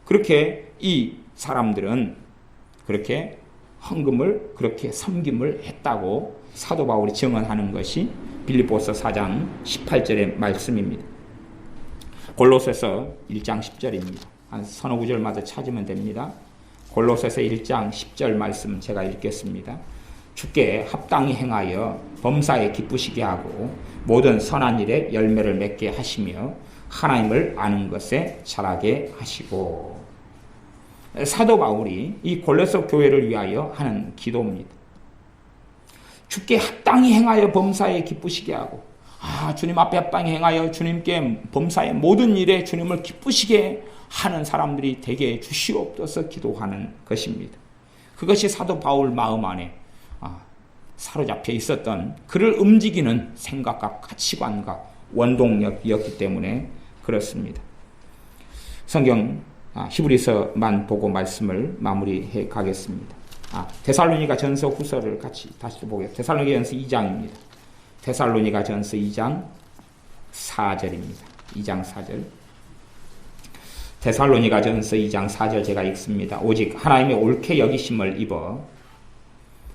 그렇게 이 사람들은 그렇게 헌금을 그렇게 섬김을 했다고 사도 바울이 증언하는 것이 빌립보서 4장 18절의 말씀입니다. 골로새서 1장 10절입니다. 한 서너 구절마다 찾으면 됩니다. 골로새서 1장 10절 말씀 제가 읽겠습니다. 주께 합당히 행하여 범사에 기쁘시게 하고 모든 선한 일에 열매를 맺게 하시며 하나님을 아는 것에 자라게 하시고. 사도 바울이 이 골로새 교회를 위하여 하는 기도입니다. 주께 합당히 행하여 범사에 기쁘시게 하고 주님 앞에 합당히 행하여 주님께 범사의 모든 일에 주님을 기쁘시게 하는 사람들이 되게 주시옵소서 기도하는 것입니다. 그것이 사도 바울 마음 안에 사로잡혀 있었던 그를 움직이는 생각과 가치관과 원동력이었기 때문에 그렇습니다. 성경 히브리서만 보고 말씀을 마무리해 가겠습니다. 데살로니가 전서 후서를 같이 다시 보겠습니다. 데살로니가 전서 2장입니다. 데살로니가 전서 2장 4절입니다. 2장 4절. 데살로니가 전서 2장 4절 제가 읽습니다. 오직 하나님의 옳게 여기심을 입어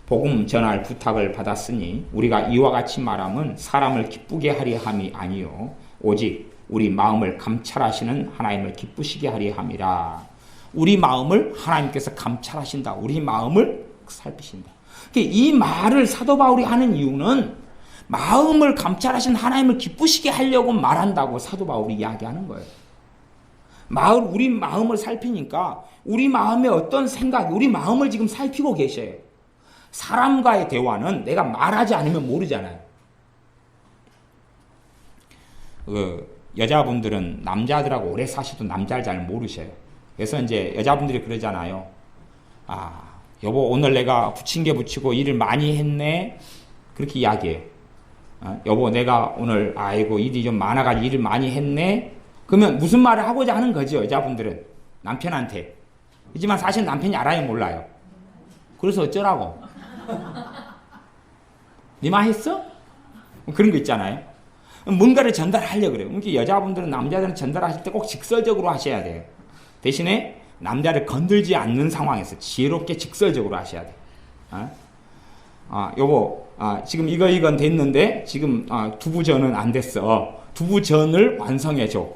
복음 전할 부탁을 받았으니 우리가 이와 같이 말함은 사람을 기쁘게 하려 함이 아니요 오직 우리 마음을 감찰하시는 하나님을 기쁘시게 하려 함이라. 우리 마음을 하나님께서 감찰하신다. 우리 마음을 살피신다. 이 말을 사도 바울이 하는 이유는 마음을 감찰하신 하나님을 기쁘시게 하려고 말한다고 사도 바울이 이야기하는 거예요. 우리 마음을 살피니까 우리 마음에 어떤 생각, 우리 마음을 지금 살피고 계셔요. 사람과의 대화는 내가 말하지 않으면 모르잖아요. 여자분들은 남자들하고 오래 사셔도 남자를 잘 모르셔요. 그래서 이제 여자분들이 그러잖아요. 여보 오늘 내가 부침개 부치고 일을 많이 했네. 그렇게 이야기해요. 여보 내가 오늘 아이고 일이 좀 많아가지고 일을 많이 했네. 그러면 무슨 말을 하고자 하는 거죠. 여자분들은 남편한테. 하지만 사실 남편이 알아요 몰라요. 그래서 어쩌라고. 네 말 했어? 그런 거 있잖아요. 뭔가를 전달하려고 그래요. 그러니까 여자분들은 남자들은 전달하실 때 꼭 직설적으로 하셔야 돼요. 대신에 남자를 건들지 않는 상황에서 지혜롭게 직설적으로 하셔야 돼요. 여보, 지금 이건 됐는데 지금 두부전은 안 됐어. 두부전을 완성해줘.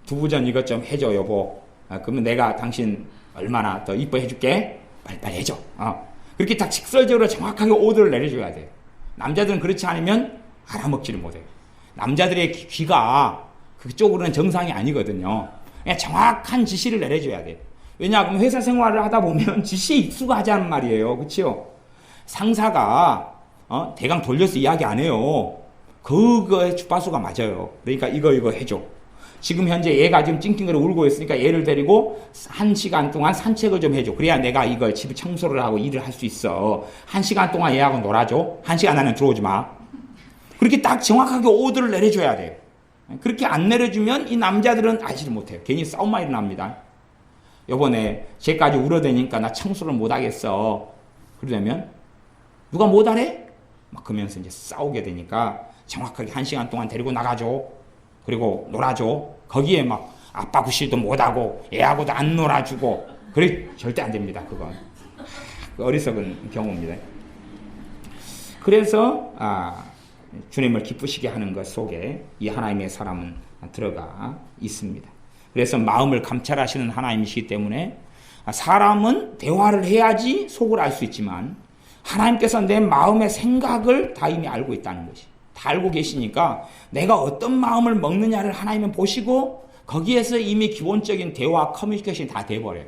두부전 이것 좀 해줘 여보. 그러면 내가 당신 얼마나 더 이뻐해 줄게. 빨리빨리 해줘. 그렇게 딱 직설적으로 정확하게 오더를 내려줘야 돼요. 남자들은 그렇지 않으면 알아먹지를 못해요. 남자들의 귀가 그쪽으로는 정상이 아니거든요. 그냥 정확한 지시를 내려줘야 돼요. 왜냐하면 회사 생활을 하다 보면 지시에 익숙하자는 말이에요. 그렇죠? 상사가 대강 돌려서 이야기 안 해요. 그거의 주파수가 맞아요. 그러니까 이거 해줘. 지금 현재 얘가 지금 찡찡거려 울고 있으니까 얘를 데리고 1시간 동안 산책을 좀 해줘. 그래야 내가 이걸 집 청소를 하고 일을 할 수 있어. 1시간 동안 얘하고 놀아줘. 1시간 안에 들어오지 마. 그렇게 딱 정확하게 오더를 내려줘야 돼요. 그렇게 안 내려주면 이 남자들은 알지를 못해요. 괜히 싸움만 일어납니다. 요번에 쟤까지 울어대니까 나 청소를 못하겠어. 그러려면 누가 못하래? 막 그러면서 이제 싸우게 되니까 정확하게 1시간 동안 데리고 나가줘. 그리고 놀아줘. 거기에 막 아빠 구실도 못하고 애하고도 안 놀아주고 그래 절대 안 됩니다. 그건 어리석은 경우입니다. 그래서 주님을 기쁘시게 하는 것 속에 이 하나님의 사람은 들어가 있습니다. 그래서 마음을 감찰하시는 하나님이시기 때문에 사람은 대화를 해야지 속을 알 수 있지만 하나님께서 내 마음의 생각을 다 이미 알고 있다는 것이 다 알고 계시니까 내가 어떤 마음을 먹느냐를 하나님은 보시고 거기에서 이미 기본적인 대화 커뮤니케이션이 다 돼버려요.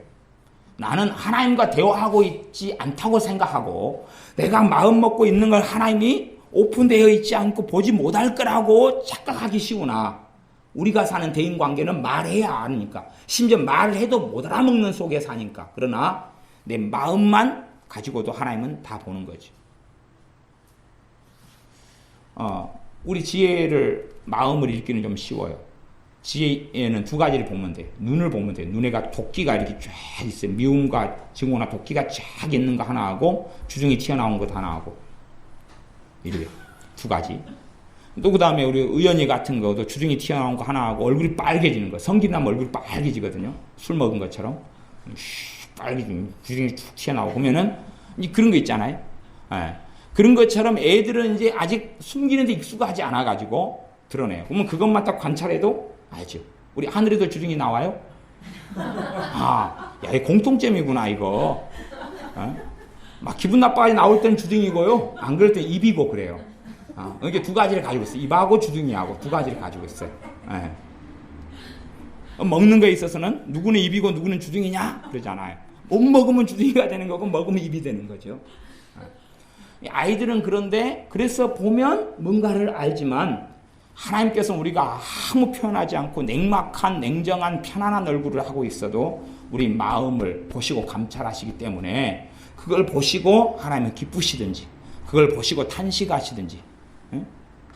나는 하나님과 대화하고 있지 않다고 생각하고 내가 마음 먹고 있는 걸 하나님이 오픈되어 있지 않고 보지 못할 거라고 착각하기 쉬우나 우리가 사는 대인관계는 말해야 아니까 심지어 말을 해도 못 알아먹는 속에 사니까 그러나 내 마음만 가지고도 하나님은 다 보는 거죠. 우리 지혜를 마음을 읽기는 좀 쉬워요. 지혜에는 두 가지를 보면 돼요. 눈을 보면 돼요. 눈에가 도끼가 이렇게 쫙 있어요. 미움과 증오나 도끼가 쫙 있는 거 하나 하고 주둥이 튀어나온 것 하나 하고 이래요. 두 가지. 또 그 다음에 우리 의연이 같은 거도 주둥이 튀어나온 거 하나 하고 얼굴이 빨개지는 거. 성기 나면 얼굴이 빨개지거든요. 술 먹은 것처럼. 빨개지면 주둥이 툭 튀어나오고 보면은 그런 거 있잖아요. 예. 그런 것처럼 애들은 이제 아직 숨기는데 익숙하지 않아가지고 드러내요. 그러면 그것만 딱 관찰해도 알죠. 우리 하늘에도 주둥이 나와요? 야, 이 공통점이구나, 이거. 막 기분 나빠서 나올 때는 주둥이고요. 안 그럴 때 입이고 그래요. 이렇게 두 가지를 가지고 있어요. 입하고 주둥이하고 두 가지를 가지고 있어요. 먹는 거에 있어서는 누구는 입이고 누구는 주둥이냐? 그러잖아요. 못 먹으면 주둥이가 되는 거고 먹으면 입이 되는 거죠. 아이들은 그런데 그래서 보면 뭔가를 알지만 하나님께서 우리가 아무 표현하지 않고 냉막한 냉정한 편안한 얼굴을 하고 있어도 우리 마음을 보시고 감찰하시기 때문에 그걸 보시고 하나님은 기쁘시든지 그걸 보시고 탄식하시든지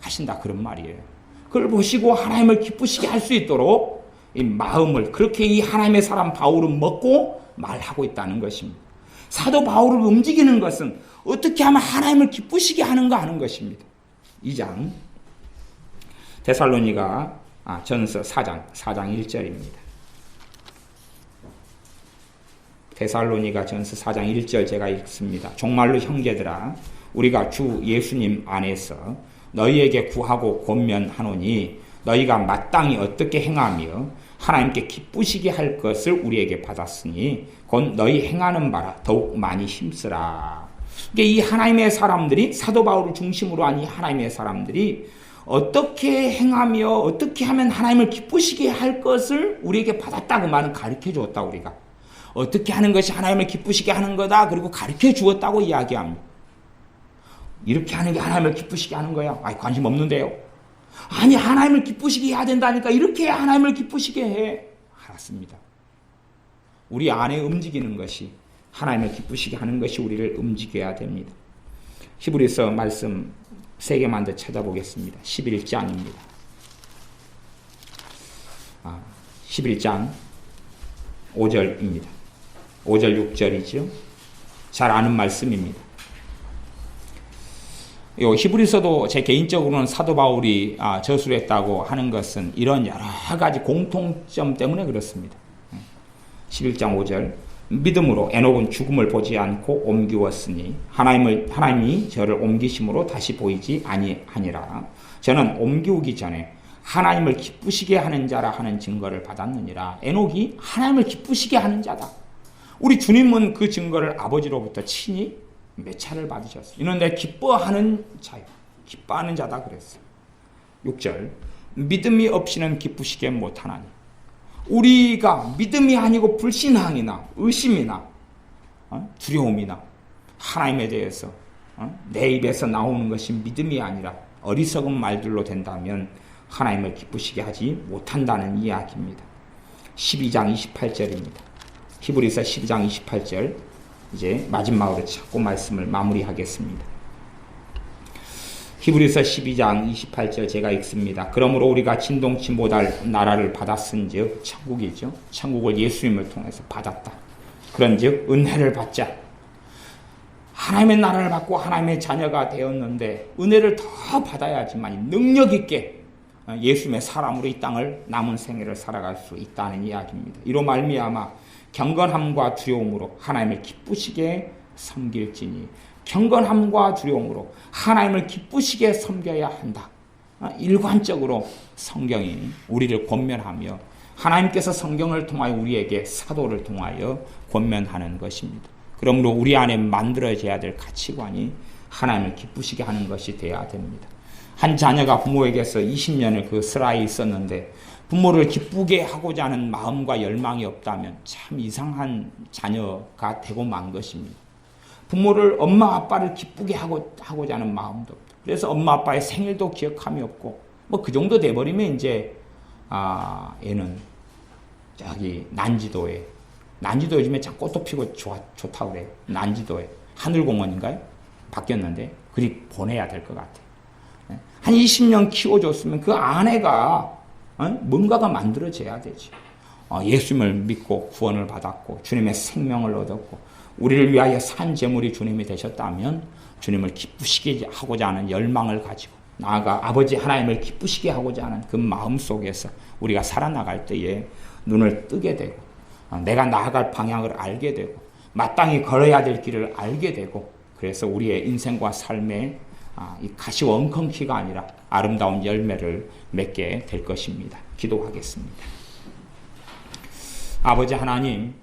하신다 그런 말이에요. 그걸 보시고 하나님을 기쁘시게 할 수 있도록 이 마음을 그렇게 이 하나님의 사람 바울은 먹고 말하고 있다는 것입니다. 사도 바울을 움직이는 것은 어떻게 하면 하나님을 기쁘시게 하는가 하는 것입니다. 2장 데살로니가 전서 4장 1절입니다. 데살로니가 전서 4장 1절 제가 읽습니다. 정말로 형제들아 우리가 주 예수님 안에서 너희에게 구하고 권면하노니 너희가 마땅히 어떻게 행하며 하나님께 기쁘시게 할 것을 우리에게 받았으니 곧 너희 행하는 바라 더욱 많이 힘쓰라. 이 하나님의 사람들이 사도 바울을 중심으로 한 이 하나님의 사람들이 어떻게 행하며 어떻게 하면 하나님을 기쁘시게 할 것을 우리에게 받았다고 말은 가르쳐 주었다. 우리가 어떻게 하는 것이 하나님을 기쁘시게 하는 거다 그리고 가르쳐 주었다고 이야기합니다. 이렇게 하는 게 하나님을 기쁘시게 하는 거야. 관심 없는데요. 아니 하나님을 기쁘시게 해야 된다니까 이렇게 해야 하나님을 기쁘시게 해. 알았습니다. 우리 안에 움직이는 것이 하나님을 기쁘시게 하는 것이 우리를 움직여야 됩니다. 히브리서 말씀 3개만 더 찾아보겠습니다. 11장입니다. 11장 5절입니다. 5절 6절이죠. 잘 아는 말씀입니다. 요 히브리서도 제 개인적으로는 사도 바울이 저술을 했다고 하는 것은 이런 여러 가지 공통점 때문에 그렇습니다. 11장 5절 믿음으로 에녹은 죽음을 보지 않고 옮기웠으니 하나님이 저를 옮기심으로 다시 보이지 아니하니라. 저는 옮기우기 전에 하나님을 기쁘시게 하는 자라 하는 증거를 받았느니라. 에녹이 하나님을 기쁘시게 하는 자다. 우리 주님은 그 증거를 아버지로부터 친히 몇 차를 받으셨어요. 이는 내 기뻐하는 자요. 기뻐하는 자다 그랬어요. 6절 믿음이 없이는 기쁘시게 못하나니. 우리가 믿음이 아니고 불신앙이나 의심이나 두려움이나 하나님에 대해서 내 입에서 나오는 것이 믿음이 아니라 어리석은 말들로 된다면 하나님을 기쁘시게 하지 못한다는 이야기입니다. 12장 28절입니다. 히브리서 12장 28절 이제 마지막으로 찾고 말씀을 마무리하겠습니다. 히브리서 12장 28절 제가 읽습니다. 그러므로 우리가 진동치 못할 나라를 받았은즉 천국이죠. 천국을 예수님을 통해서 받았다. 그런즉 은혜를 받자. 하나님의 나라를 받고 하나님의 자녀가 되었는데 은혜를 더 받아야지만 능력 있게 예수님의 사람으로 이 땅을 남은 생애를 살아갈 수 있다는 이야기입니다. 이로 말미암아 경건함과 두려움으로 하나님을 기쁘시게 섬길지니 경건함과 두려움으로 하나님을 기쁘시게 섬겨야 한다. 일관적으로 성경이 우리를 권면하며 하나님께서 성경을 통하여 우리에게 사도를 통하여 권면하는 것입니다. 그러므로 우리 안에 만들어져야 될 가치관이 하나님을 기쁘시게 하는 것이 되어야 됩니다. 한 자녀가 부모에게서 20년을 그 슬하에 있었는데 부모를 기쁘게 하고자 하는 마음과 열망이 없다면 참 이상한 자녀가 되고 만 것입니다. 부모를 엄마 아빠를 기쁘게 하고자 하는 마음도 없다. 그래서 엄마 아빠의 생일도 기억함이 없고 뭐 그 정도 돼버리면 이제 얘는 저기 난지도에 요즘에 참 꽃도 피고 좋다고 그래요. 난지도에 하늘공원인가요? 바뀌었는데 그리 보내야 될 것 같아요. 한 20년 키워줬으면 그 아내가 뭔가가 만들어져야 되지. 예수님을 믿고 구원을 받았고 주님의 생명을 얻었고 우리를 위하여 산 제물이 주님이 되셨다면 주님을 기쁘시게 하고자 하는 열망을 가지고 나아가 아버지 하나님을 기쁘시게 하고자 하는 그 마음 속에서 우리가 살아나갈 때에 눈을 뜨게 되고 내가 나아갈 방향을 알게 되고 마땅히 걸어야 될 길을 알게 되고 그래서 우리의 인생과 삶에 이 가시 엉겅퀴가 아니라 아름다운 열매를 맺게 될 것입니다. 기도하겠습니다. 아버지 하나님,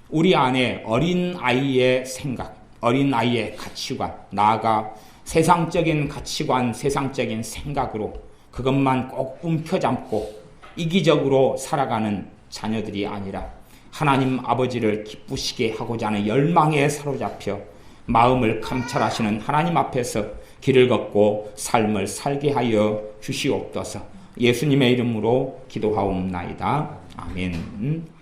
우리 안에 어린아이의 생각, 어린아이의 가치관, 나아가 세상적인 가치관, 세상적인 생각으로 그것만 꼭 움켜잡고 이기적으로 살아가는 자녀들이 아니라 하나님 아버지를 기쁘시게 하고자 하는 열망에 사로잡혀 마음을 감찰하시는 하나님 앞에서 길을 걷고 삶을 살게 하여 주시옵소서. 예수님의 이름으로 기도하옵나이다. 아멘.